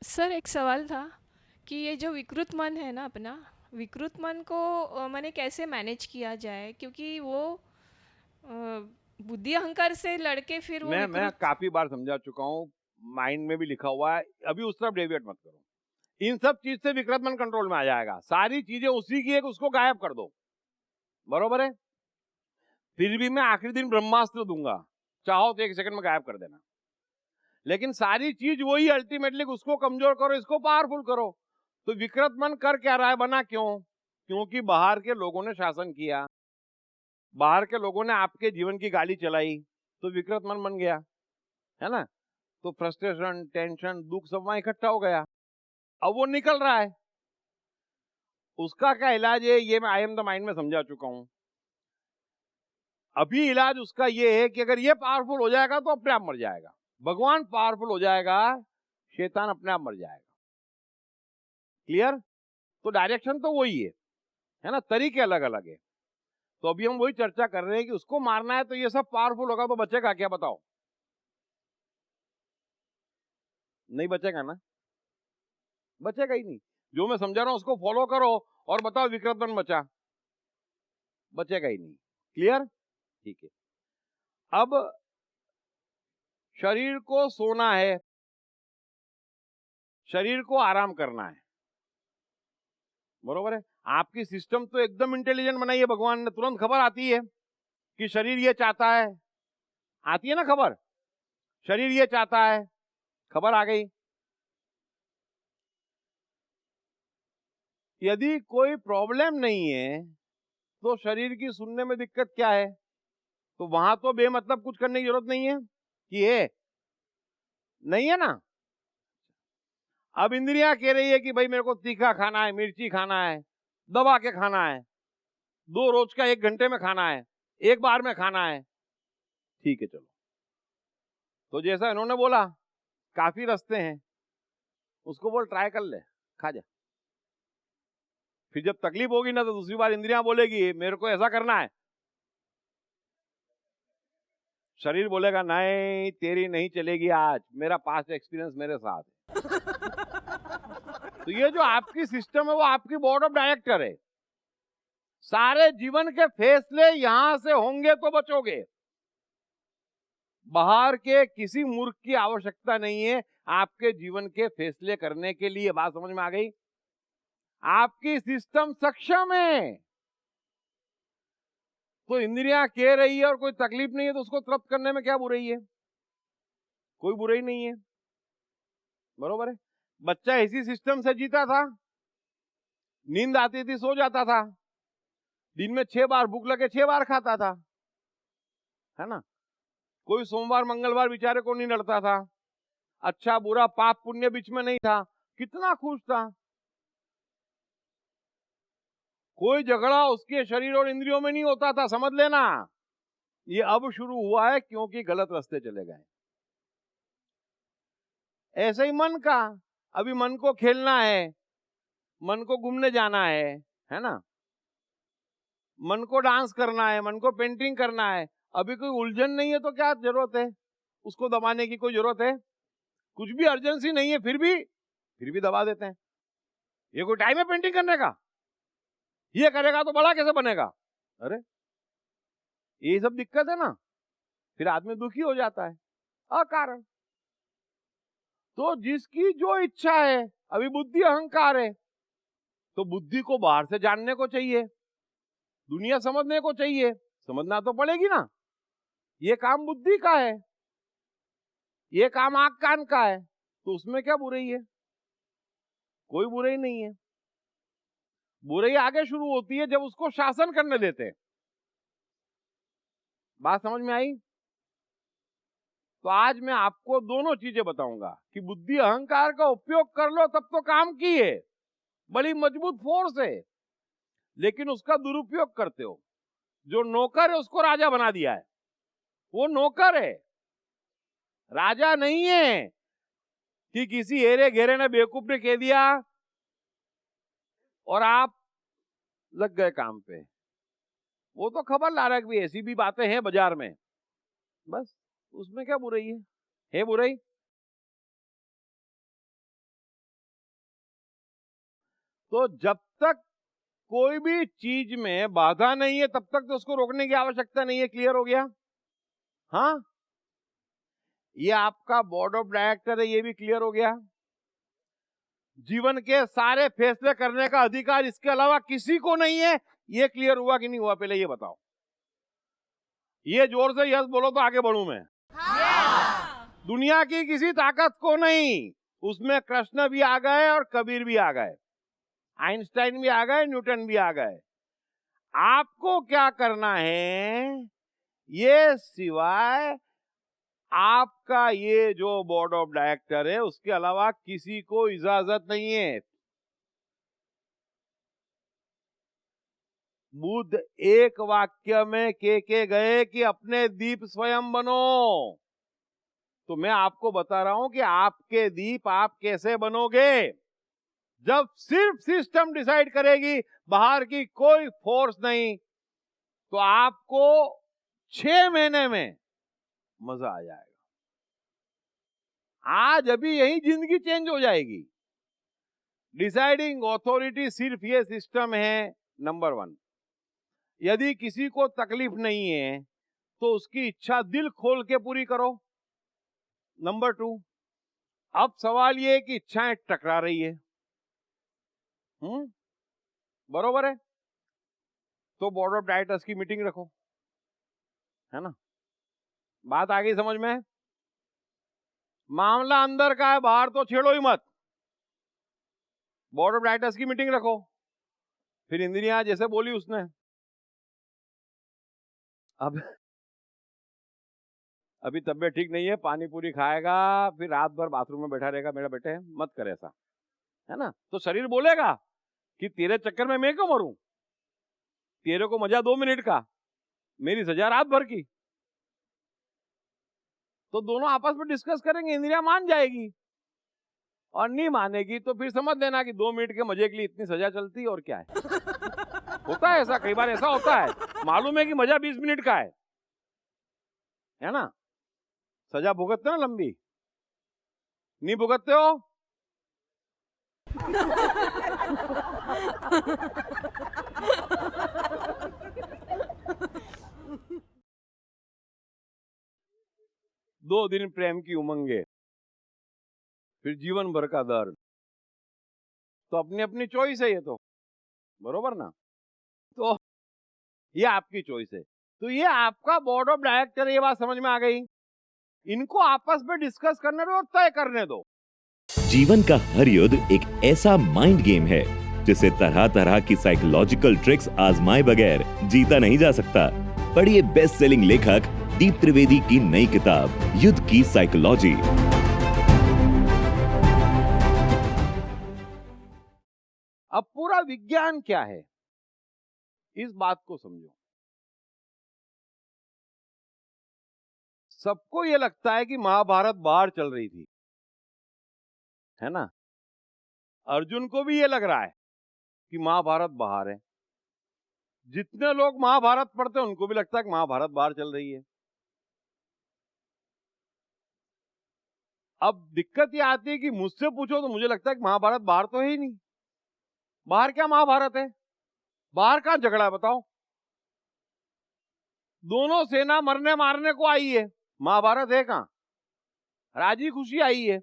सर एक सवाल था कि ये जो विकृत मन है ना अपना, विकृत मन को मैंने कैसे मैनेज किया जाए, क्योंकि वो बुद्धि अहंकार से लड़के फिर वो मैं काफी बार समझा चुका हूँ, माइंड में भी लिखा हुआ है, अभी उस तरफ डेविएट मत करो। इन सब चीज से विकृत मन कंट्रोल में आ जाएगा। सारी चीजें उसी की एक, उसको गायब कर दो, बरोबर है। फिर भी मैं आखिरी दिन ब्रह्मास्त्र दूंगा, चाहो तो 1 सेकंड में गायब कर देना। लेकिन सारी चीज वही, अल्टीमेटली उसको कमजोर करो, इसको पावरफुल करो। तो विकृत मन कर क्या रहा है, बना क्यों? क्योंकि बाहर के लोगों ने शासन किया, बाहर के लोगों ने आपके जीवन की गाड़ी चलाई, तो विकृत मन बन गया, है ना। तो फ्रस्ट्रेशन, टेंशन, दुख सब वहां इकट्ठा हो गया। अब वो निकल रहा है, उसका क्या इलाज है, ये मैं आई एम द माइंड में समझा चुका हूं। अभी इलाज उसका ये है कि अगर ये पावरफुल हो जाएगा तो अपने आप मर जाएगा। भगवान पावरफुल हो जाएगा, शैतान अपने आप मर जाएगा। क्लियर? तो डायरेक्शन तो वही है ना, तरीके अलग अलग है। तो अभी हम वही चर्चा कर रहे हैं कि उसको मारना है तो ये सब पावरफुल होगा, तो बचेगा क्या, बताओ? नहीं बचेगा ना, बचेगा ही नहीं। जो मैं समझा रहा हूं उसको फॉलो करो और बताओ विकृत मन बचा, बचेगा ही नहीं। क्लियर? ठीक है। अब शरीर को सोना है, शरीर को आराम करना है, बरोबर है। आपकी सिस्टम तो एकदम इंटेलिजेंट बनाई है भगवान ने, तुरंत खबर आती है कि शरीर ये चाहता है, आती है ना खबर, शरीर ये चाहता है, खबर आ गई। यदि कोई प्रॉब्लम नहीं है तो शरीर की सुनने में दिक्कत क्या है? तो वहां तो बेमतलब कुछ करने की जरूरत नहीं है कि है, नहीं है ना। अब इंद्रियां कह रही है कि भाई मेरे को तीखा खाना है, मिर्ची खाना है, दबा के खाना है, 2 रोज का 1 घंटे में खाना है, एक बार में खाना है। ठीक है, चलो। तो जैसा इन्होंने बोला, काफी रास्ते हैं, उसको बोल ट्राई कर ले, खा जा। फिर जब तकलीफ होगी ना तो दूसरी बार इंद्रियां बोलेगी मेरे को ऐसा करना है, शरीर बोलेगा नहीं तेरी नहीं चलेगी आज, मेरा पास्ट एक्सपीरियंस मेरे साथ है। तो ये जो आपकी सिस्टम है वो आपकी बोर्ड ऑफ डायरेक्टर है। सारे जीवन के फैसले यहां से होंगे तो बचोगे। बाहर के किसी मूर्ख की आवश्यकता नहीं है आपके जीवन के फैसले करने के लिए। बात समझ में आ गई? आपकी सिस्टम सक्षम है। तो इंद्रियां कह रही है और कोई तकलीफ नहीं है तो उसको तृप्त करने में क्या बुराई है? कोई बुराई नहीं है, बरोबर है। बच्चा इसी सिस्टम से जीता था, नींद आती थी सो जाता था, दिन में 6 बार भूख लगे 6 बार खाता था, है ना। कोई सोमवार मंगलवार बेचारे को नहीं लड़ता था, अच्छा बुरा पाप पुण्य बीच में नहीं था, कितना खुश था। कोई झगड़ा उसके शरीर और इंद्रियों में नहीं होता था, समझ लेना। ये अब शुरू हुआ है क्योंकि गलत रास्ते चले गए। ऐसे ही मन का, अभी मन को खेलना है, मन को घूमने जाना है ना, मन को डांस करना है, मन को पेंटिंग करना है, अभी कोई उलझन नहीं है तो क्या जरूरत है उसको दबाने की? कोई जरूरत है? कुछ भी अर्जेंसी नहीं है, फिर भी दबा देते हैं। ये कोई टाइम है पेंटिंग करने का? ये करेगा तो बड़ा कैसे बनेगा? अरे ये सब दिक्कत है ना, फिर आदमी दुखी हो जाता है अकारण। तो जिसकी जो इच्छा है, अभी बुद्धि अहंकार है, तो बुद्धि को बाहर से जानने को चाहिए, दुनिया समझने को चाहिए, समझना तो पड़ेगी ना। ये काम बुद्धि का है, ये काम आंख कान का है, तो उसमें क्या बुराई है? कोई बुराई नहीं है। बुराई आगे शुरू होती है जब उसको शासन करने देते हैं। बात समझ में आई? तो आज मैं आपको दोनों चीजें बताऊंगा कि बुद्धि अहंकार का उपयोग कर लो तब तो काम की है, बड़ी मजबूत फोर्स है, लेकिन उसका दुरुपयोग करते हो। जो नौकर है उसको राजा बना दिया है, वो नौकर है, राजा नहीं है। कि किसी हेरे घेरे ने बेवकूफ ने कह दिया और आप लग गए काम पे, वो तो खबर ला रहा है कि ऐसी भी बातें हैं बाजार में, बस उसमें क्या बुराई है बुराई? तो जब तक कोई भी चीज में बाधा नहीं है तब तक तो उसको रोकने की आवश्यकता नहीं है। क्लियर हो गया? हाँ, ये आपका बोर्ड ऑफ डायरेक्टर है, ये भी क्लियर हो गया। जीवन के सारे फैसले करने का अधिकार इसके अलावा किसी को नहीं है, ये क्लियर हुआ कि नहीं हुआ? पहले ये बताओ। ये जोर से यस बोलो तो आगे बढ़ूं मैं। दुनिया की किसी ताकत को नहीं, उसमें कृष्ण भी आ गए और कबीर भी आ गए, आइंस्टाइन भी आ गए, न्यूटन भी आ गए। आपको क्या करना है, ये सिवाय आपका ये जो बोर्ड ऑफ डायरेक्टर है उसके अलावा किसी को इजाजत नहीं है। बुद्ध एक वाक्य में के गए कि अपने दीप स्वयं बनो। तो मैं आपको बता रहा हूं कि आपके दीप आप कैसे बनोगे, जब सिर्फ सिस्टम डिसाइड करेगी, बाहर की कोई फोर्स नहीं, तो आपको 6 महीने में मजा आ जाएगा। आज अभी यही जिंदगी चेंज हो जाएगी। डिसाइडिंग ऑथोरिटी सिर्फ ये सिस्टम है, नंबर 1। यदि किसी को तकलीफ नहीं है तो उसकी इच्छा दिल खोल के पूरी करो, नंबर 2। अब सवाल ये है कि इच्छाएं टकरा रही है, बरोबर है, तो बोर्ड ऑफ डायरेक्टर्स की मीटिंग रखो, है ना। बात आ गई समझ में? मामला अंदर का है, बाहर तो छेड़ो ही मत। बोर्ड ऑफ डायरेक्टर्स की मीटिंग रखो, फिर इंद्रियां जैसे बोली उसने। अब अभी तबीयत ठीक नहीं है, पानी पूरी खाएगा, फिर रात भर बाथरूम में बैठा रहेगा, मेरा बेटे मत करे ऐसा, है ना। तो शरीर बोलेगा कि तेरे चक्कर में मैं क्यों मरूं, तेरे को मजा 2 मिनट का, मेरी सजा रात भर की। तो दोनों आपस में डिस्कस करेंगे, इंद्रिया मान जाएगी, और नहीं मानेगी तो फिर समझ लेना कि 2 मिनट के मजे के लिए इतनी सजा चलती है, और क्या है। होता है ऐसा, कई बार ऐसा होता है, मालूम है कि मजा 20 मिनट का है ना। सजा भुगतते हो ना लंबी, नहीं भुगतते हो? दो दिन प्रेम की उमंगे, फिर जीवन भर का दर्द, तो अपनी अपनी चॉइस है ये तो, बरोबर ना। तो ये आपकी चॉइस है, तो ये आपका बोर्ड ऑफ डायरेक्टर, ये बात समझ में आ गई। इनको आपस में डिस्कस करने दो और तय करने दो। जीवन का हर युद्ध एक ऐसा माइंड गेम है जिसे तरह तरह की साइकोलॉजिकल ट्रिक्स आजमाए बगैर जीता नहीं जा सकता। पढ़िए बेस्ट सेलिंग लेखक दीप त्रिवेदी की नई किताब युद्ध की साइकोलॉजी। अब पूरा विज्ञान क्या है, इस बात को समझो। सबको ये लगता है कि महाभारत बाहर चल रही थी, है ना? अर्जुन को भी ये लग रहा है कि महाभारत बाहर है। जितने लोग महाभारत पढ़ते हैं उनको भी लगता है कि महाभारत बाहर चल रही है। अब दिक्कत ये आती है कि मुझसे पूछो तो मुझे लगता है कि महाभारत बाहर तो है ही नहीं। बाहर क्या महाभारत है? बाहर कहां झगड़ा है बताओ? दोनों सेना मरने मारने को आई है, महाभारत है कहां? राजी खुशी आई है,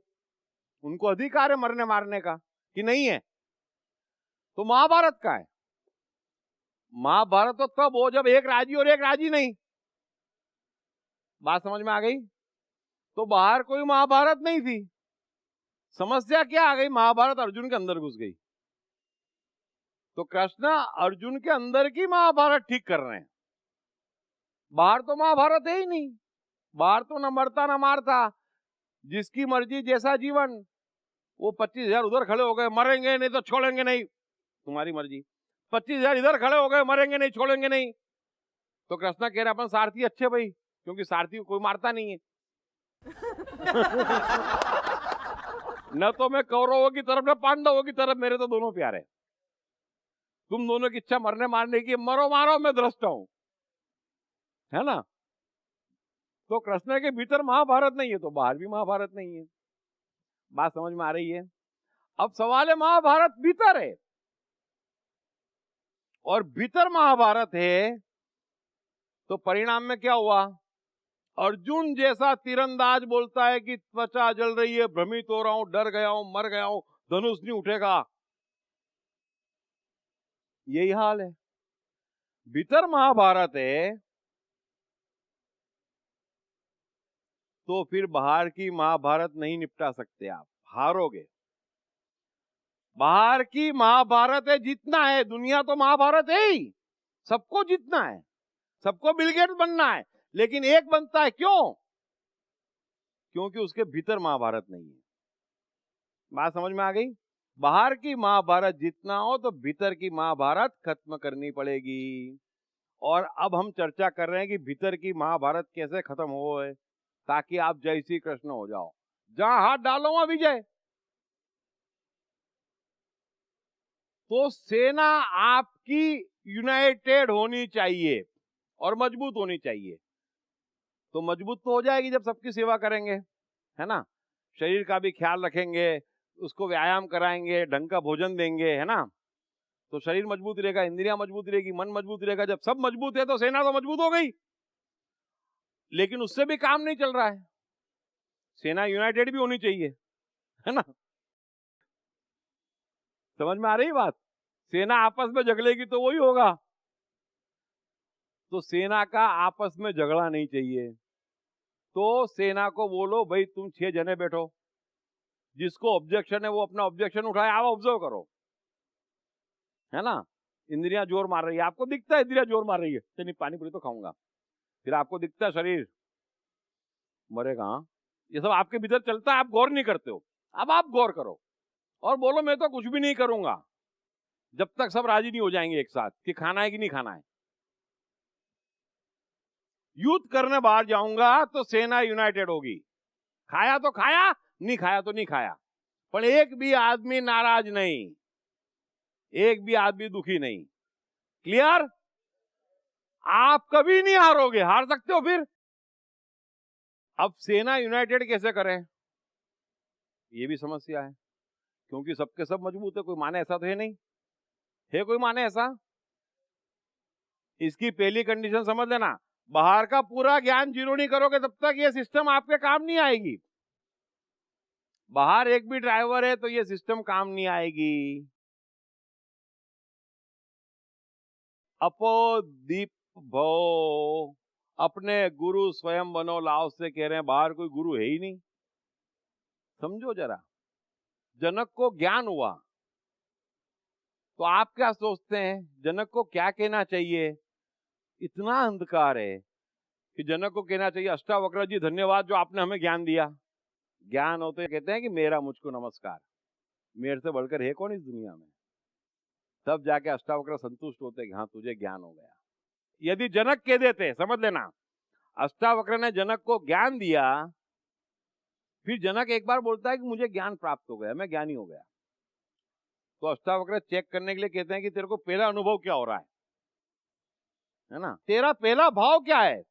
उनको अधिकार है मरने मारने का कि नहीं है? तो महाभारत का है। महाभारत तो तब हो जब एक राजी और एक राजी नहीं। बात समझ में आ गई? तो बाहर कोई महाभारत नहीं थी। समस्या क्या आ गई? महाभारत अर्जुन के अंदर घुस गई। तो कृष्ण अर्जुन के अंदर की महाभारत ठीक कर रहे हैं। बाहर तो महाभारत है ही नहीं। बाहर तो न मरता न मारता, जिसकी मर्जी जैसा जीवन। वो 25,000 उधर खड़े हो गए, मरेंगे नहीं तो छोड़ेंगे नहीं, तुम्हारी मर्जी। 25,000 इधर खड़े हो गए, मरेंगे नहीं छोड़ेंगे नहीं। तो कृष्ण कह रहे अपन सारथी अच्छे भाई, क्योंकि सारथी को कोई मारता नहीं है। न तो मैं कौरवों की तरफ न पांडवों की तरफ, मेरे तो दोनों प्यारे। तुम दोनों की इच्छा मरने मारने की, मरो मारो, मैं दृष्टा हूं, है ना? तो कृष्ण के भीतर महाभारत नहीं है तो बाहर भी महाभारत नहीं है। बात समझ में आ रही है? अब सवाल है, महाभारत भीतर है और भीतर महाभारत है, तो परिणाम में क्या हुआ? अर्जुन जैसा तीरंदाज बोलता है कि त्वचा जल रही है, भ्रमित हो रहा हूं, डर गया हूं, मर गया हूं, धनुष नहीं उठेगा। यही हाल है। भीतर महाभारत है तो फिर बाहर की महाभारत नहीं निपटा सकते आप, हारोगे। बाहर की महाभारत है, जीतना है। दुनिया तो महाभारत है ही, सबको जीतना है, सबको बिल गेट्स बनना है, लेकिन एक बनता है क्यों? क्योंकि उसके भीतर महाभारत नहीं है। बात समझ में आ गई? बाहर की महाभारत जीतना हो तो भीतर की महाभारत खत्म करनी पड़ेगी। और अब हम चर्चा कर रहे हैं कि भीतर की महाभारत कैसे खत्म हो, ताकि आप जय श्री कृष्ण हो जाओ। जहां हाथ डालो वहां विजय। तो सेना आपकी यूनाइटेड होनी चाहिए और मजबूत होनी चाहिए। तो मजबूत तो हो जाएगी जब सबकी सेवा करेंगे, है ना? शरीर का भी ख्याल रखेंगे, उसको व्यायाम कराएंगे, ढंग का भोजन देंगे, है ना? तो शरीर मजबूत रहेगा, इंद्रियां मजबूत रहेगी, मन मजबूत रहेगा। जब सब मजबूत है तो सेना तो मजबूत हो गई। लेकिन उससे भी काम नहीं चल रहा है। सेना यूनाइटेड भी होनी चाहिए, है ना? समझ में आ रही बात? सेना आपस में झगड़ेगी तो वही होगा। तो सेना का आपस में झगड़ा नहीं चाहिए। तो सेना को बोलो भाई तुम 6 जने बैठो, जिसको ऑब्जेक्शन है वो अपना ऑब्जेक्शन उठाए, आप ऑब्जर्व करो, है ना? इंद्रियां जोर मार रही है, आपको दिखता है इंद्रियां जोर मार रही है, नहीं पानी पूरी तो खाऊंगा। फिर आपको दिखता है शरीर मरेगा, ये सब आपके भीतर चलता है, आप गौर नहीं करते हो। अब आप गौर करो और बोलो मैं तो कुछ भी नहीं करूंगा जब तक सब राजी नहीं हो जाएंगे एक साथ कि खाना है कि नहीं खाना है। युद्ध करने बाहर जाऊंगा तो सेना यूनाइटेड होगी। खाया तो खाया, नहीं खाया तो नहीं खाया, पर एक भी आदमी नाराज नहीं, एक भी आदमी दुखी नहीं। क्लियर? आप कभी नहीं हारोगे। हार सकते हो फिर? अब सेना यूनाइटेड कैसे करें, ये भी समस्या है, क्योंकि सबके सब मजबूत है। कोई माने ऐसा तो है नहीं, है कोई माने ऐसा? इसकी पहली कंडीशन समझ लेना, बाहर का पूरा ज्ञान जीरो नहीं करोगे तब तक ये सिस्टम आपके काम नहीं आएगी। बाहर एक भी ड्राइवर है तो ये सिस्टम काम नहीं आएगी। अपो दीप भो, अपने गुरु स्वयं बनो, लाओ से कह रहे हैं। बाहर कोई गुरु है ही नहीं। समझो जरा, जनक को ज्ञान हुआ तो आप क्या सोचते हैं जनक को क्या कहना चाहिए? इतना अंधकार है कि जनक को कहना चाहिए अष्टावक्र जी धन्यवाद जो आपने हमें ज्ञान दिया। ज्ञान होते कहते हैं कि मेरा मुझको नमस्कार, मेरे से बढ़कर है कौन इस दुनिया में? तब जाके अष्टावक्र संतुष्ट होते कि हाँ तुझे ज्ञान हो गया। यदि जनक कह देते, समझ लेना, अष्टावक्र ने जनक को ज्ञान दिया, फिर जनक एक बार बोलता है कि मुझे ज्ञान प्राप्त हो गया, मैं ज्ञानी हो गया, तो अष्टावक्र चेक करने के लिए कहते हैं कि तेरे को पहला अनुभव क्या हो रहा है ना, तेरा पहला भाव क्या है।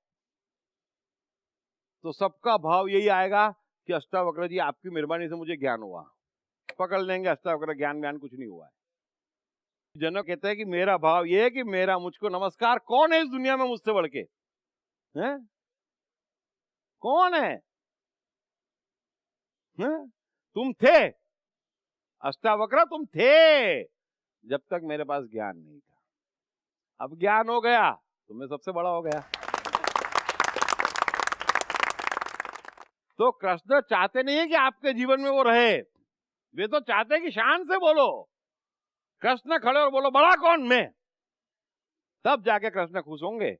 तो सबका भाव यही आएगा कि अष्टावक्र जी आपकी मेहरबानी से मुझे ज्ञान हुआ। पकड़ लेंगे अष्टावक्र ज्ञान कुछ नहीं हुआ है। जनक कहते हैं कि मेरा भाव ये है कि मेरा मुझको नमस्कार, कौन है इस दुनिया में मुझसे बढ़ के, हैं? कौन है? हैं? तुम थे अष्टावक्र, तुम थे जब तक मेरे पास ज्ञान नहीं था। अब ज्ञान हो गया तो मैं सबसे बड़ा हो गया। तो कृष्ण चाहते नहीं है कि आपके जीवन में वो रहे, वे तो चाहते हैं कि शान से बोलो। कृष्ण खड़े और बोलो बड़ा कौन, मैं, तब जाके कृष्ण खुश होंगे।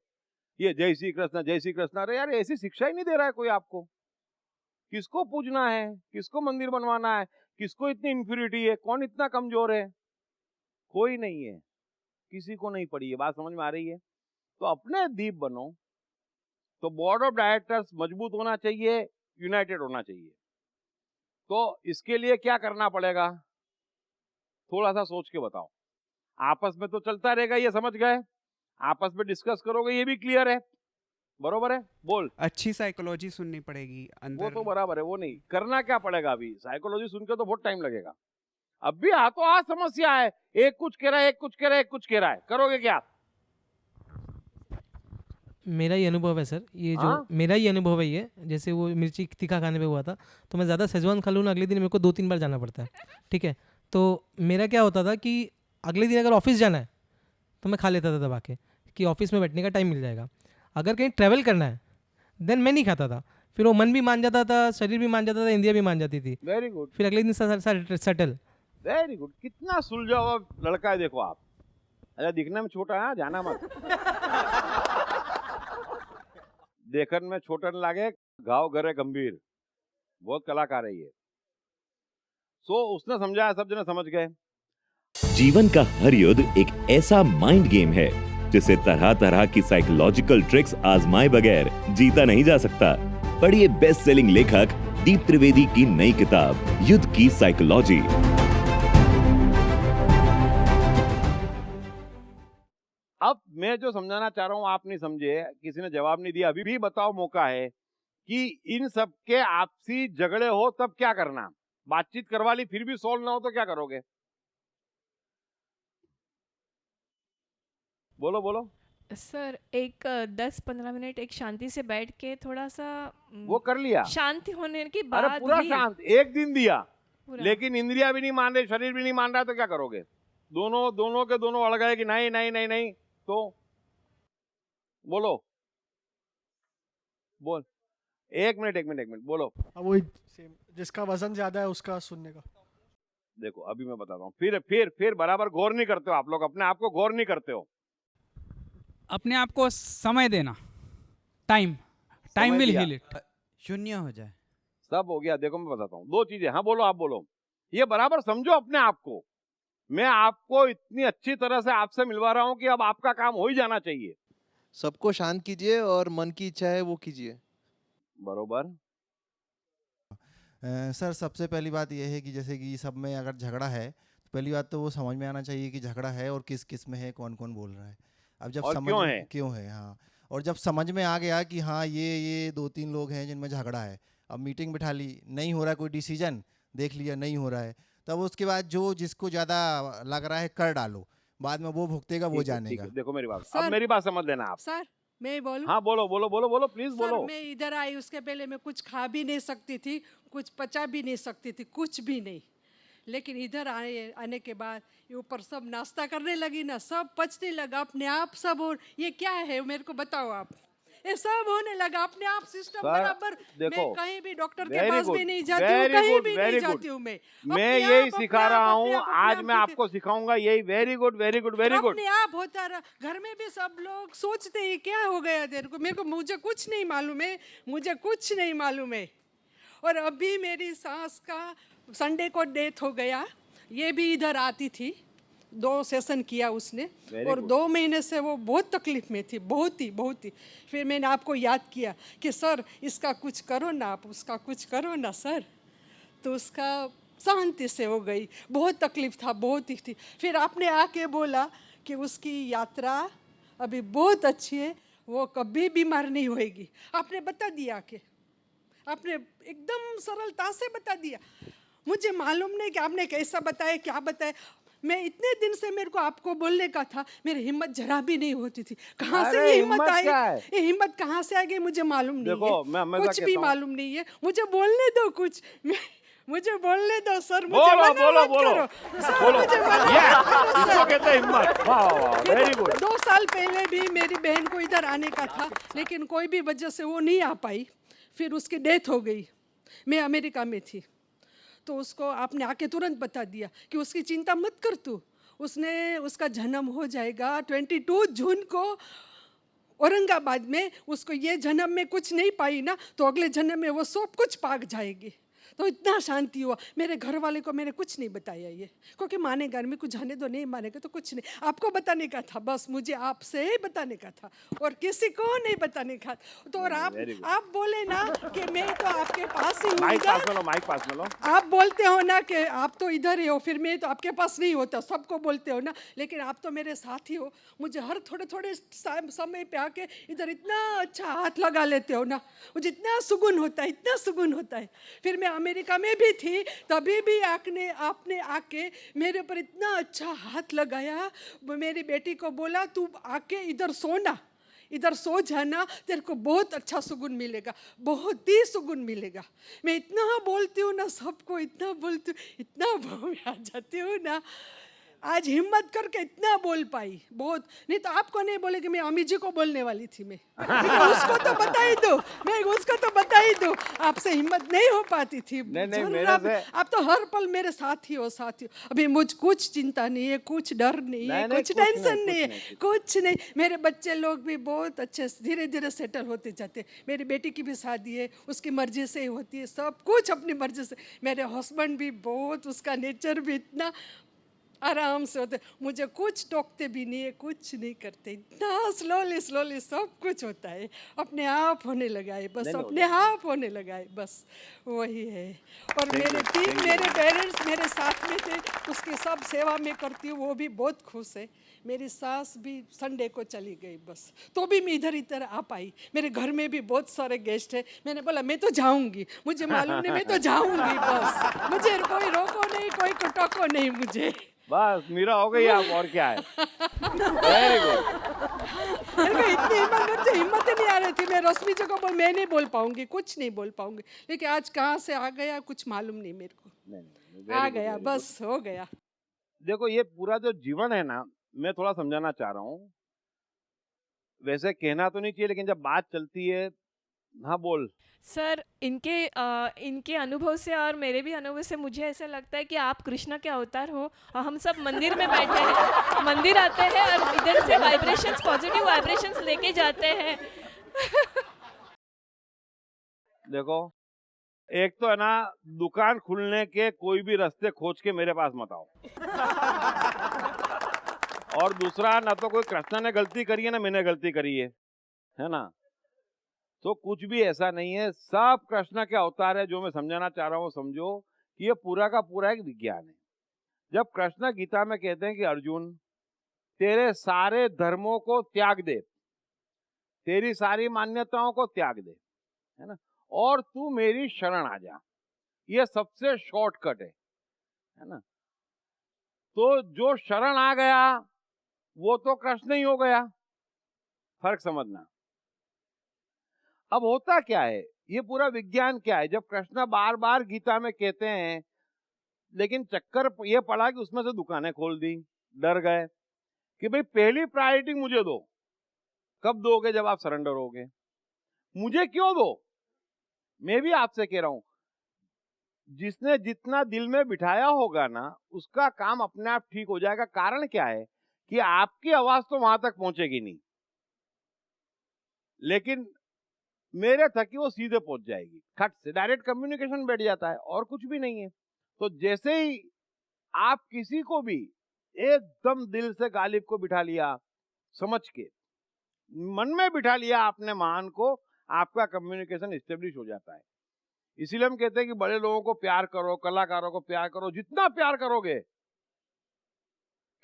ये जय श्री कृष्ण जय श्री कृष्ण, अरे यार ऐसी शिक्षा ही नहीं दे रहा है कोई आपको। किसको पूजना है, किसको मंदिर बनवाना है, किसको इतनी इंफ्यूरिटी है, कौन इतना कमजोर है, कोई नहीं है, किसी को नहीं पड़ी है। बात समझ में आ रही है? तो अपने दीप बनो। तो बोर्ड ऑफ डायरेक्टर्स मजबूत होना चाहिए, यूनाइटेड होना चाहिए। तो इसके लिए क्या करना पड़ेगा, थोड़ा सा सोच के बताओ। आपस में तो चलता रहेगा, ये समझ गए, आपस में डिस्कस करोगे, ये भी क्लियर है, बरोबर है? बोल। अच्छी साइकोलॉजी सुननी पड़ेगी अंदर। वो तो बराबर है, वो नहीं करना क्या पड़ेगा। अभी साइकोलॉजी सुन के तो बहुत टाइम लगेगा। अब भी हाथों हाथ समस्या है, एक कुछ कह रहा है, एक कुछ कह रहा है, एक कुछ कह रहा है, करोगे क्या? मेरा ही अनुभव है सर, ये जो हाँ? मेरा ही अनुभव है ये, जैसे वो मिर्ची तीखा खाने पे हुआ था, तो मैं ज़्यादा सेजवान खा लूँ ना, अगले दिन मेरे को 2-3 बार जाना पड़ता है। ठीक है, तो मेरा क्या होता था कि अगले दिन अगर ऑफिस जाना है तो मैं खा लेता था दबा के कि ऑफिस में बैठने का टाइम मिल जाएगा। अगर कहीं ट्रैवल करना है देन मैं नहीं खाता था, फिर वो मन भी मान जाता था, शरीर भी मान जाता था, इंद्रिया भी मान जाती थी। वेरी गुड, फिर अगले दिन सेटल। Very good. कितना सुलझा हुआ लड़का है, देखो आप। अरे दिखने में छोटा है, जाना मत। देखन में छोटा न लागे, घाव घरे गंभीर। बहुत कलाकार है ये। सो उसने समझाया, सब जने समझ गए। जीवन का हर युद्ध एक ऐसा माइंड गेम है जिसे तरह तरह की साइकोलॉजिकल ट्रिक्स आजमाए बगैर जीता नहीं जा सकता। पढ़िए बेस्ट सेलिंग लेखक दीप त्रिवेदी की नई किताब युद्ध की साइकोलॉजी। अब मैं जो समझाना चाह रहा हूं आप नहीं समझे, किसी ने जवाब नहीं दिया, अभी भी बताओ, मौका है कि इन सब के आपसी झगड़े हो तब क्या करना। बातचीत करवा ली फिर भी सोल्व ना हो तो क्या करोगे? बोलो बोलो। सर एक 10-15 मिनट एक शांति से बैठ के थोड़ा सा वो कर लिया, शांति होने के अरे बाद पूरा ही शांत एक दिन दिया, पूरा। लेकिन इंद्रिया भी नहीं मान रहे, शरीर भी नहीं मान रहा, तो क्या करोगे? दोनों के दोनों अड़ गए कि नहीं नहीं नहीं नहीं, तो बोलो, बोल। एक मिनट बोलो। वो जिसका वजन ज्यादा है उसका सुनने का। देखो अभी मैं बताता हूँ, फिर बराबर गौर नहीं करते हो आप लोग, अपने आप को गौर नहीं करते हो। अपने आप को समय देना, टाइम समय विल दिया। Heal it. शून्य हो जाए। सब हो गया। देखो मैं बताता हूँ, दो चीजें। हाँ बोलो, आप बोलो। ये बराबर समझो अपने आप को। मैं आपको इतनी अच्छी तरह से आपसे मिलवा रहा हूँ कि अब आपका काम हो ही जाना चाहिए। सबको शांत कीजिए और मन की इच्छा है वो कीजिए। बरोबर। सर सबसे पहली बात यह है कि जैसे कि सब में अगर झगड़ा है तो पहली बात तो वो समझ में आना चाहिए कि झगड़ा है और किस किस में है, कौन कौन बोल रहा है। अब जब और समझ क्यों है, हाँ, और जब समझ में आ गया कि हाँ ये 2-3 लोग हैं जिनमें झगड़ा है, अब मीटिंग बिठा ली, नहीं हो रहा है कोई डिसीजन, देख लिया नहीं हो रहा है, तब उसके बाद जो जिसको ज़्यादा लग रहा है कर डालो, बाद में वो भुगतेगा, वो जानेगा। देखो मेरी बात, सर, अब मेरी बात समझ लेना आप। सर मैं बोलूं? हाँ बोलो बोलो बोलो बोलो, प्लीज सर, बोलो। मैं इधर आई उसके पहले मैं कुछ खा भी नहीं सकती थी, कुछ पचा भी नहीं सकती थी, कुछ भी नहीं। लेकिन इधर आने के बाद ये ऊपर सब नाश्ता करने लगी ना, सब पचने लगा अपने आप सब। और ये क्या है मेरे को बताओ आप? ये सब होने लगा अपने आप, सिस्टम बराबर। देखो, मैं कहीं भी डॉक्टर के पास भी नहीं जाती हूँ, very कहीं good, भी very नहीं good. जाती हूँ मैं यही सिखा रहा हूँ, आज मैं आपको सिखाऊंगा यही। Very good very good very good. अपने आप होता रहा। घर में भी सब लोग सोचते हैं क्या हो गया तेरे को, मेरे को मुझे कुछ नहीं मालूम है, मुझे कुछ नहीं मालूम है। और अभी मेरी सास का संडे को डेथ हो गया, ये भी इधर आती थी, 2 सेशन किया उसने Very और good. 2 महीने से वो बहुत तकलीफ में थी, बहुत ही। फिर मैंने आपको याद किया कि सर इसका कुछ करो ना, आप उसका कुछ करो ना सर। तो उसका शांति से हो गई। बहुत तकलीफ था, बहुत ही थी। फिर आपने आके बोला कि उसकी यात्रा अभी बहुत अच्छी है, वो कभी बीमार नहीं होएगी। आपने बता दिया कि आपने एकदम सरलता से बता दिया। मुझे मालूम नहीं कि आपने कैसा बताया, क्या बताया। मैं इतने दिन से मेरे को आपको बोलने का था, मेरी हिम्मत जरा भी नहीं होती थी। कहाँ से अरे ये हिम्मत हिम्मत आई? क्या है? ये हिम्मत कहाँ से आ गई मुझे मालूम नहीं देखो, है। मैं हमेशा कुछ भी कहता हूँ- मालूम नहीं है। मुझे बोलने दो कुछ। मुझे बोलने दो सर, मुझे बोलो, मना बोलो, मत बोलो। करो। सर, बोलो। मुझे मना Yeah, मत करो, इसको सर। कहते हैं हिम्मत। वाह वाह वाह, फिर वेरी गुड। 2 साल पहले भी मेरी बहन को इधर आने का था, लेकिन कोई भी वजह से वो नहीं आ पाई। फिर उसकी डेथ हो गई। मैं अमेरिका में थी, तो उसको आपने आके तुरंत बता दिया कि उसकी चिंता मत कर तू, उसका जन्म हो जाएगा 22 जून को औरंगाबाद में। उसको ये जन्म में कुछ नहीं पाई ना, तो अगले जन्म में वो सब कुछ पाक जाएगी। तो इतना शांति हुआ। मेरे घर वाले को मैंने कुछ नहीं बताया ये, क्योंकि मानेगा नहीं, कुछ जाने दो, नहीं मानेगा तो कुछ नहीं। आपको बताने का था, बस मुझे आपसे ही बताने का था और किसी को नहीं बताने का। तो और आप बोले ना कि मैं तो आपके पास ही माइक हूँगा। पास में लो, माइक पास में लो। आप बोलते हो ना कि आप तो इधर ही हो, फिर मैं तो आपके पास नहीं होता, सबको बोलते हो ना, लेकिन आप तो मेरे साथ ही हो। मुझे हर थोड़े समय पे आके इधर इतना अच्छा हाथ लगा लेते हो ना, मुझे इतना सुकून होता है, इतना सुकून होता है। फिर मैं अमेरिका में भी थी, तभी भी आपने आके मेरे ऊपर इतना अच्छा हाथ लगाया। मेरी बेटी को बोला तू आके इधर सोना, इधर सो जाना, तेरे को बहुत अच्छा सुकून मिलेगा, बहुत ही सुकून मिलेगा। मैं इतना बोलती हूँ ना सबको, इतना बोलती हूँ, इतना मैं आ जाती हूँ ना। आज हिम्मत करके इतना बोल पाई, बहुत। नहीं तो आपको नहीं बोले कि मैं अम्मी जी को बोलने वाली थी। मैं उसको तो बता ही दो, मैं उसको तो बता ही दो। आपसे हिम्मत नहीं हो पाती थी। नहीं, जरूर मेरे से- आप तो हर पल मेरे साथ ही हो, साथ ही हो। अभी मुझ कुछ चिंता नहीं है, कुछ डर नहीं है, नहीं, कुछ कुछ टेंशन नहीं, नहीं है, कुछ नहीं। कुछ नहीं। मेरे बच्चे लोग भी बहुत अच्छे धीरे धीरे सेटल होते जाते। मेरी बेटी की भी शादी है, उसकी मर्जी से ही होती है, सब कुछ अपनी मर्जी से। मेरे हस्बैंड भी बहुत, उसका नेचर भी इतना आराम से होते, मुझे कुछ टोकते भी नहीं है, कुछ नहीं करते। इतना स्लोली सब कुछ होता है, अपने आप होने लगा है, बस अपने आप होने लगा है, बस वही है। और मेरे पेरेंट्स मेरे साथ में थे, उसकी सब सेवा में करती हूँ, वो भी बहुत खुश है। मेरी सास भी संडे को चली गई बस, तो भी मैं इधर आ पाई। मेरे घर में भी बहुत सारे गेस्ट हैं। मैंने बोला मैं तो जाऊंगी, मुझे मालूम नहीं, मैं तो जाऊंगी बस, मुझे कोई रोको नहीं, कोई टोको नहीं मुझे। बस मीरा हो गई आप, और क्या है। Very good. मेरे को इतनी मुझे हिम्मत ही नहीं आ रही थी। मैं रश्मि जी को मैं नहीं बोल पाऊंगी, कुछ नहीं बोल पाऊंगी, लेकिन आज कहाँ से आ गया कुछ मालूम नहीं मेरे को। आ गया, बस हो गया। देखो ये पूरा जो जीवन है ना, मैं थोड़ा समझाना चाह रहा हूँ। वैसे कहना तो नहीं चाहिए, लेकिन जब बात चलती है, हाँ बोल। सर इनके अनुभव से और मेरे भी अनुभव से मुझे ऐसा लगता है कि आप कृष्ण के अवतार हो और हम सब मंदिर में बैठे हैं, मंदिर आते हैं और इधर से वाइब्रेशंस, पॉजिटिव वाइब्रेशंस लेके जाते हैं। देखो, एक तो है ना, दुकान खुलने के कोई भी रास्ते खोज के मेरे पास मत आओ। और दूसरा, ना तो कोई कृष्ण ने गलती करी है, ना मैंने गलती करी है ना। तो कुछ भी ऐसा नहीं है, सब कृष्ण के अवतार है। जो मैं समझाना चाह रहा हूँ समझो कि ये पूरा का पूरा एक विज्ञान है। जब कृष्ण गीता में कहते हैं कि अर्जुन तेरे सारे धर्मों को त्याग दे, तेरी सारी मान्यताओं को त्याग दे, है ना, और तू मेरी शरण आ जा, ये सबसे शॉर्टकट है ना। तो जो शरण आ गया वो तो कृष्ण ही हो गया। फर्क समझना। अब होता क्या है, ये पूरा विज्ञान क्या है। जब कृष्ण बार बार गीता में कहते हैं, लेकिन चक्कर ये पड़ा कि उसमें से दुकानें खोल दी, डर गए कि भाई पहली प्रायोरिटी मुझे दो। कब दोगे? जब आप सरेंडर होगे। मुझे क्यों दो? मैं भी आपसे कह रहा हूं, जिसने जितना दिल में बिठाया होगा ना, उसका काम अपने आप ठीक हो जाएगा। कारण क्या है कि आपकी आवाज तो वहां तक पहुंचेगी नहीं, लेकिन मेरे तक ही वो सीधे पहुंच जाएगी। खट से डायरेक्ट कम्युनिकेशन बैठ जाता है, और कुछ भी नहीं है। तो जैसे ही आप किसी को भी एकदम दिल से गालिब को बिठा लिया, समझ के मन में बिठा लिया आपने महान को, आपका कम्युनिकेशन एस्टेब्लिश हो जाता है। इसीलिए हम कहते हैं कि बड़े लोगों को प्यार करो, कलाकारों को प्यार करो, जितना प्यार करोगे,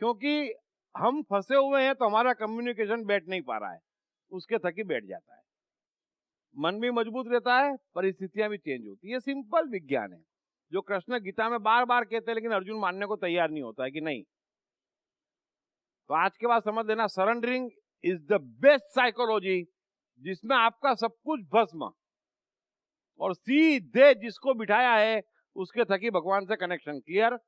क्योंकि हम फंसे हुए हैं तो हमारा कम्युनिकेशन बैठ नहीं पा रहा है, उसके थकी बैठ जाता है। मन भी मजबूत रहता है, परिस्थितियां भी चेंज होती है। ये सिंपल विज्ञान है जो कृष्ण गीता में बार बार कहते हैं, लेकिन अर्जुन मानने को तैयार नहीं होता है कि नहीं। तो आज के बाद समझ लेना, surrendering is the best psychology, जिसमें आपका सब कुछ भस्म और सीधे जिसको बिठाया है उसके थकी भगवान से कनेक्शन। क्लियर?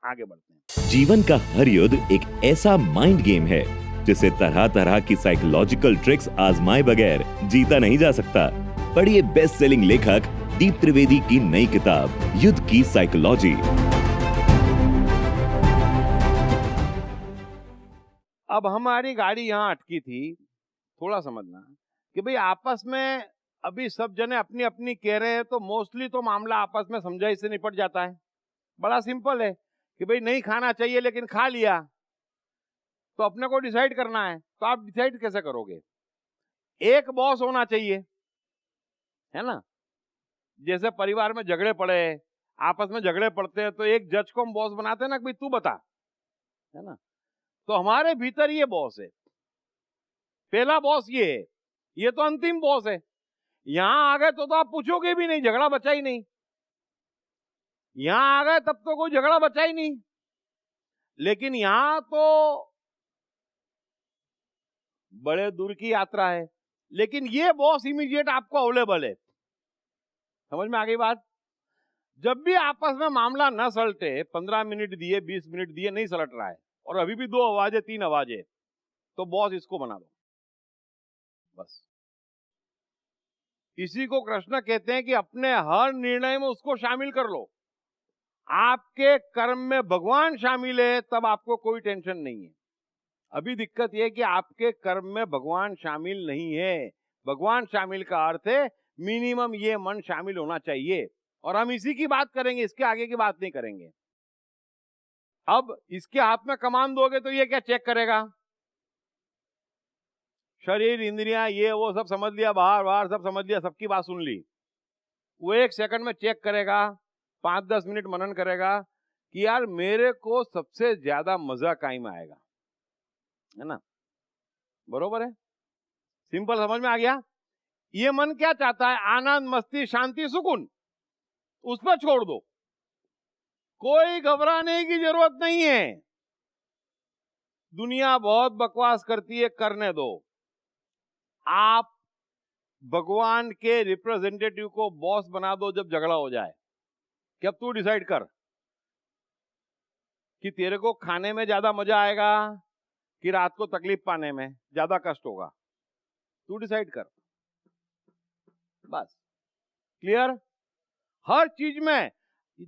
आगे बढ़ते हैं। जीवन का हर युद्ध एक ऐसा माइंड गेम है जिसे तरह तरह की साइकोलॉजिकल ट्रिक्स आजमाए बगैर जीता नहीं जा सकता। पढ़िए बेस्ट सेलिंग लेखक दीप त्रिवेदी की नई किताब युद्ध की साइकोलॉजी। अब हमारी गाड़ी यहाँ अटकी थी, थोड़ा समझना कि भाई आपस में अभी सब जने अपनी अपनी कह रहे हैं, तो मोस्टली तो मामला आपस में समझाई से निपट जाता है। बड़ा सिंपल है कि भाई नहीं खाना चाहिए लेकिन खा लिया, तो अपने को डिसाइड करना है। तो आप डिसाइड कैसे करोगे? एक बॉस होना चाहिए, है ना। जैसे परिवार में झगड़े पड़े, आपस में झगड़े पड़ते हैं, तो एक जज को हम बॉस बनाते हैं ना कि भाई तू बता, है ना। तो हमारे भीतर ये बॉस है, पहला बॉस ये है, ये तो अंतिम बॉस है। यहां आ गए तो आप पूछोगे भी नहीं, झगड़ा बचा ही नहीं। यहां आ गए तब तो कोई झगड़ा बचा ही नहीं, लेकिन यहां तो बड़े दूर की यात्रा है, लेकिन ये बॉस इमीडिएट आपको अवेलेबल है। समझ में आ गई बात? जब भी आपस में मामला न सलटे, 15 मिनट दिए, 20 मिनट दिए, नहीं सलट रहा है और अभी भी 2 आवाजें 3 आवाजें, तो बॉस इसको बना दो बस। इसी को कृष्ण कहते हैं कि अपने हर निर्णय में उसको शामिल कर लो। आपके कर्म में भगवान शामिल है, तब आपको कोई टेंशन नहीं है। अभी दिक्कत यह कि आपके कर्म में भगवान शामिल नहीं है। भगवान शामिल का अर्थ है मिनिमम ये मन शामिल होना चाहिए, और हम इसी की बात करेंगे, इसके आगे की बात नहीं करेंगे। अब इसके हाथ में कमान दोगे तो ये क्या चेक करेगा? शरीर, इंद्रियां, ये वो सब समझ लिया, बाहर बाहर सब समझ लिया, सबकी बात सुन ली। वो 1 सेकंड में चेक करेगा, 5-10 मिनट मनन करेगा कि यार मेरे को सबसे ज्यादा मजा काई में आएगा, है ना। बरोबर है? सिंपल समझ में आ गया? ये मन क्या चाहता है? आनंद, मस्ती, शांति, सुकून। उस पर छोड़ दो, कोई घबराने की जरूरत नहीं है। दुनिया बहुत बकवास करती है, करने दो। आप भगवान के रिप्रेजेंटेटिव को बॉस बना दो जब झगड़ा हो जाए कि अब तू डिसाइड कर कि तेरे को खाने में ज्यादा मजा आएगा कि रात को तकलीफ पाने में ज्यादा कष्ट होगा। तू डिसाइड कर, बस। क्लियर? हर चीज में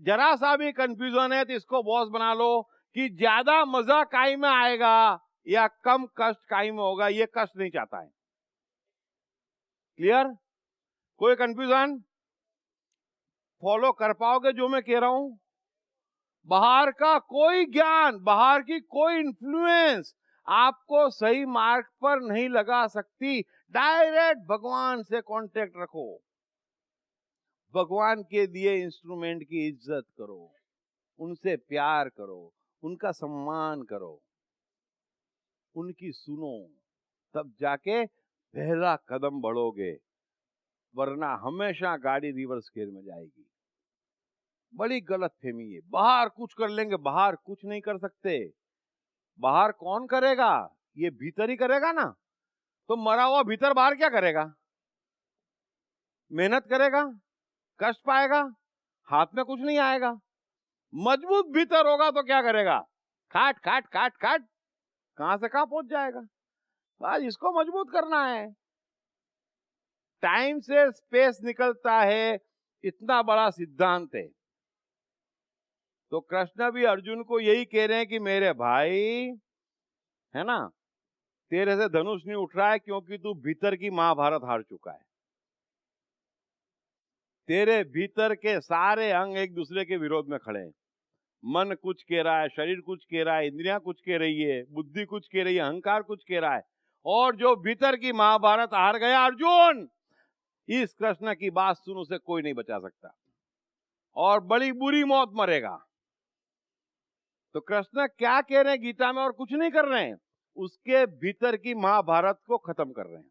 जरा सा भी कंफ्यूजन है तो इसको बॉस बना लो कि ज्यादा मजा काई में आएगा या कम कष्ट काई में होगा। ये कष्ट नहीं चाहता है। क्लियर? कोई कंफ्यूजन? फॉलो कर पाओगे जो मैं कह रहा हूं? बाहर का कोई ज्ञान, बाहर की कोई इन्फ्लुएंस आपको सही मार्ग पर नहीं लगा सकती। डायरेक्ट भगवान से कांटेक्ट रखो, भगवान के दिए इंस्ट्रूमेंट की इज्जत करो, उनसे प्यार करो, उनका सम्मान करो, उनकी सुनो, तब जाके पहला कदम बढ़ोगे, वरना हमेशा गाड़ी रिवर्स गियर में जाएगी। बड़ी गलत फहमी है। बाहर कुछ कर लेंगे, बाहर कुछ नहीं कर सकते। बाहर कौन करेगा? ये भीतर ही करेगा ना। तो मरा हुआ भीतर बाहर क्या करेगा? मेहनत करेगा, कष्ट पाएगा, हाथ में कुछ नहीं आएगा। मजबूत भीतर होगा तो क्या करेगा? खाट खाट खाट खाट, कहां से कहां पहुंच जाएगा। बस इसको मजबूत करना है। टाइम से स्पेस निकलता है, इतना बड़ा सिद्धांत है। तो कृष्ण भी अर्जुन को यही कह रहे हैं कि मेरे भाई, है ना, तेरे से धनुष नहीं उठ रहा है क्योंकि तू भीतर की महाभारत हार चुका है। तेरे भीतर के सारे अंग एक दूसरे के विरोध में खड़े हैं। मन कुछ कह रहा है, शरीर कुछ कह रहा है, इंद्रियां कुछ कह रही है, बुद्धि कुछ कह रही है, अहंकार कुछ कह रहा है, और जो भीतर की महाभारत हार गया अर्जुन, इस कृष्ण की बात सुन उसे कोई नहीं बचा सकता और बड़ी बुरी मौत मरेगा। तो कृष्ण क्या कह रहे हैं गीता में, और कुछ नहीं कर रहे हैं, उसके भीतर की महाभारत को खत्म कर रहे हैं।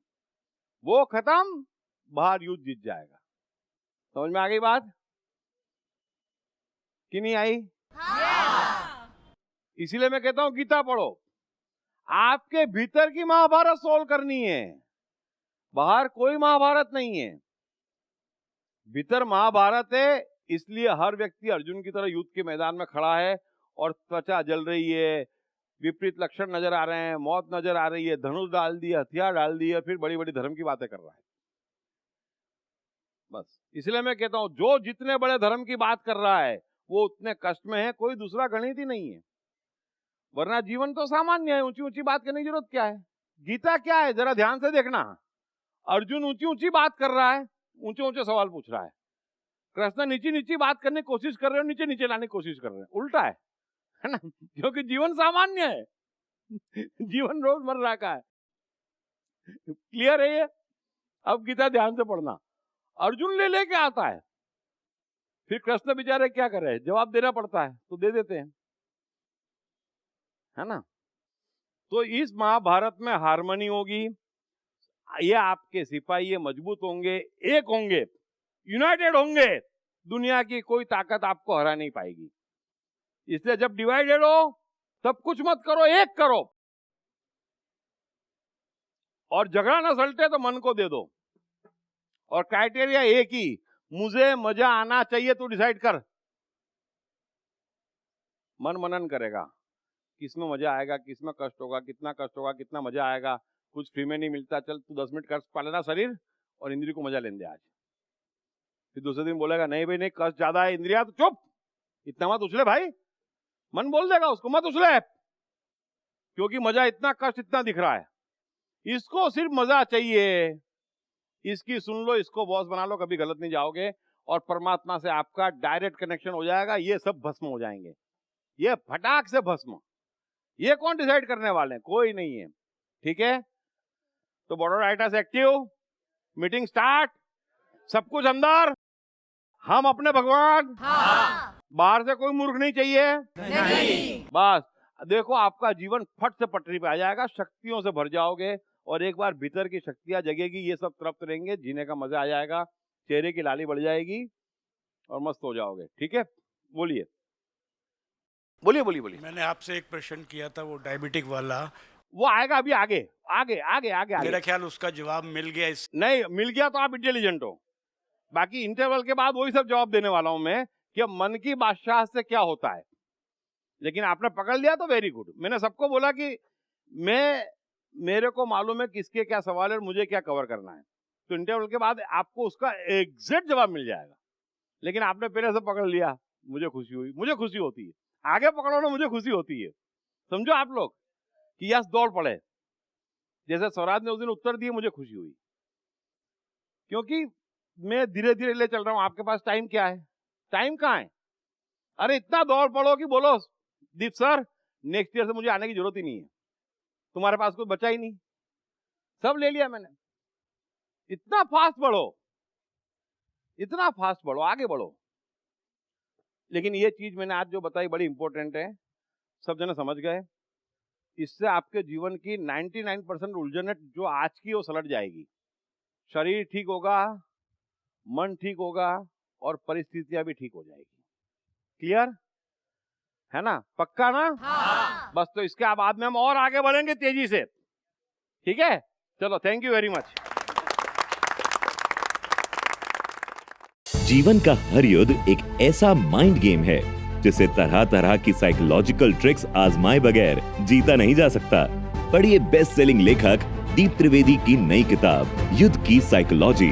वो खत्म, बाहर युद्ध जीत जाएगा। समझ में आ गई बात कि नहीं आई? इसीलिए मैं कहता हूं गीता पढ़ो। आपके भीतर की महाभारत सोल्व करनी है, बाहर कोई महाभारत नहीं है, भीतर महाभारत है। इसलिए हर व्यक्ति अर्जुन की तरह युद्ध के मैदान में खड़ा है और त्वचा जल रही है, विपरीत लक्षण नजर आ रहे हैं, मौत नजर आ रही है, धनुष डाल दिए, हथियार डाल दिए, फिर बड़ी बड़ी धर्म की बातें कर रहा है। बस इसलिए मैं कहता हूं जो जितने बड़े धर्म की बात कर रहा है वो उतने कष्ट में है, कोई दूसरा गणित ही नहीं है। वरना जीवन तो सामान्य है, ऊंची ऊंची बात करने की जरूरत क्या है? गीता क्या है जरा ध्यान से देखना। अर्जुन ऊंची ऊंची बात कर रहा है, ऊंचे ऊंचे सवाल पूछ रहा है। कृष्ण नीची नीची बात करने की कोशिश कर रहे हो, नीचे नीचे लाने की कोशिश कर रहे हैं। उल्टा है ना, क्योंकि जीवन सामान्य है, जीवन रोजमर्रा का है। क्लियर है ये? अब गीता ध्यान से पढ़ना। अर्जुन ले लेके आता है, फिर कृष्ण बेचारे क्या कर रहे हैं, जवाब देना पड़ता है तो दे देते हैं, है ना। तो इस महाभारत में हार्मनी होगी, ये आपके सिपाही ये मजबूत होंगे, एक होंगे, यूनाइटेड होंगे, दुनिया की कोई ताकत आपको हरा नहीं पाएगी। इसलिए जब डिवाइडेड हो तब कुछ मत करो, एक करो, और झगड़ा न सलटे तो मन को दे दो। और क्राइटेरिया एक ही, मुझे मजा आना चाहिए, तू डिसाइड कर। मन मनन करेगा, किसमें मजा आएगा, किसमें कष्ट होगा, कितना कष्ट होगा, कितना मजा आएगा। कुछ फ्री में नहीं मिलता, चल तू 10 मिनट कष्ट पा लेना शरीर और इंद्रिय को मजा लेने दे आज। फिर दूसरे दिन बोलेगा नहीं भाई नहीं, कष्ट ज्यादा है, इंद्रिया तो चुप, इतना मत उछले भाई। मन बोल देगा उसको मत उछले, क्योंकि मजा इतना, कष्ट इतना दिख रहा है। इसको सिर्फ मजा चाहिए, इसकी सुन लो, इसको बॉस बना लो, कभी गलत नहीं जाओगे और परमात्मा से आपका डायरेक्ट कनेक्शन हो जाएगा। ये सब भस्म हो जाएंगे, ये फटाक से भस्म। ये कौन डिसाइड करने वाले हैं? कोई नहीं है। ठीक है, तो board of directors active, meeting start, सब कुछ अंदर, हम अपने भगवान। हाँ। बाहर से कोई मूर्ख नहीं चाहिए, नहीं। बस देखो आपका जीवन फट से पटरी पे आ जाएगा, शक्तियों से भर जाओगे और एक बार भीतर की शक्तियां जगेगी, ये सब तृप्त रहेंगे, जीने का मजा आ जाएगा, चेहरे की लाली बढ़ जाएगी और मस्त हो जाओगे। ठीक है, बोलिए बोलिए बोलिए बोलिए। मैंने आपसे एक प्रश्न किया था वो डायबिटिक वाला, वो आएगा अभी आगे आगे आगे आगे मेरा ख्याल उसका जवाब मिल गया। नहीं मिल गया तो आप इंटेलिजेंट हो, बाकी इंटरवल के बाद वही सब जवाब देने वाला हूं मैं कि मन की बादशाह से क्या होता है। लेकिन आपने पकड़ लिया तो वेरी गुड। मैंने सबको बोला कि मेरे को मालूम है किसके क्या सवाल है और मुझे क्या कवर करना है, तो इंटरवल के बाद आपको उसका एग्जैक्ट जवाब मिल जाएगा। लेकिन आपने पहले से पकड़ लिया, मुझे खुशी हुई, मुझे खुशी होती है। आगे पकड़ो ना, मुझे खुशी होती है। समझो आप लोग कि यस दौड़ पड़े, जैसे स्वराज ने उस दिन उत्तर दिए, मुझे खुशी हुई, क्योंकि मैं धीरे धीरे ले चल रहा हूं। आपके पास टाइम क्या है? टाइम कहाँ है? अरे इतना दौड़ पड़ो कि बोलो दीप सर नेक्स्ट ईयर से मुझे आने की जरूरत ही नहीं है, तुम्हारे पास कुछ बचा ही नहीं, सब ले लिया मैंने। इतना फास्ट बढ़ो, इतना फास्ट बढ़ो, आगे बढ़ो। लेकिन ये चीज मैंने आज जो बताई बड़ी इंपॉर्टेंट है, सब जने समझ गए। इससे आपके जीवन की 99% उलझन जो आज की वो सलट जाएगी। शरीर ठीक होगा, मन ठीक होगा और परिस्थितियां भी ठीक हो जाएगी। क्लियर है ना? पक्का ना? हाँ। बस तो इसके बाद में हम और आगे बढ़ेंगे तेजी से। ठीक है, चलो थैंक यू वेरी मच। जीवन का हर युद्ध एक ऐसा माइंड गेम है जिसे तरह तरह की साइकोलॉजिकल ट्रिक्स आजमाए बगैर जीता नहीं जा सकता। पढ़िए बेस्ट सेलिंग लेखक दीप त्रिवेदी की नई किताब युद्ध की साइकोलॉजी।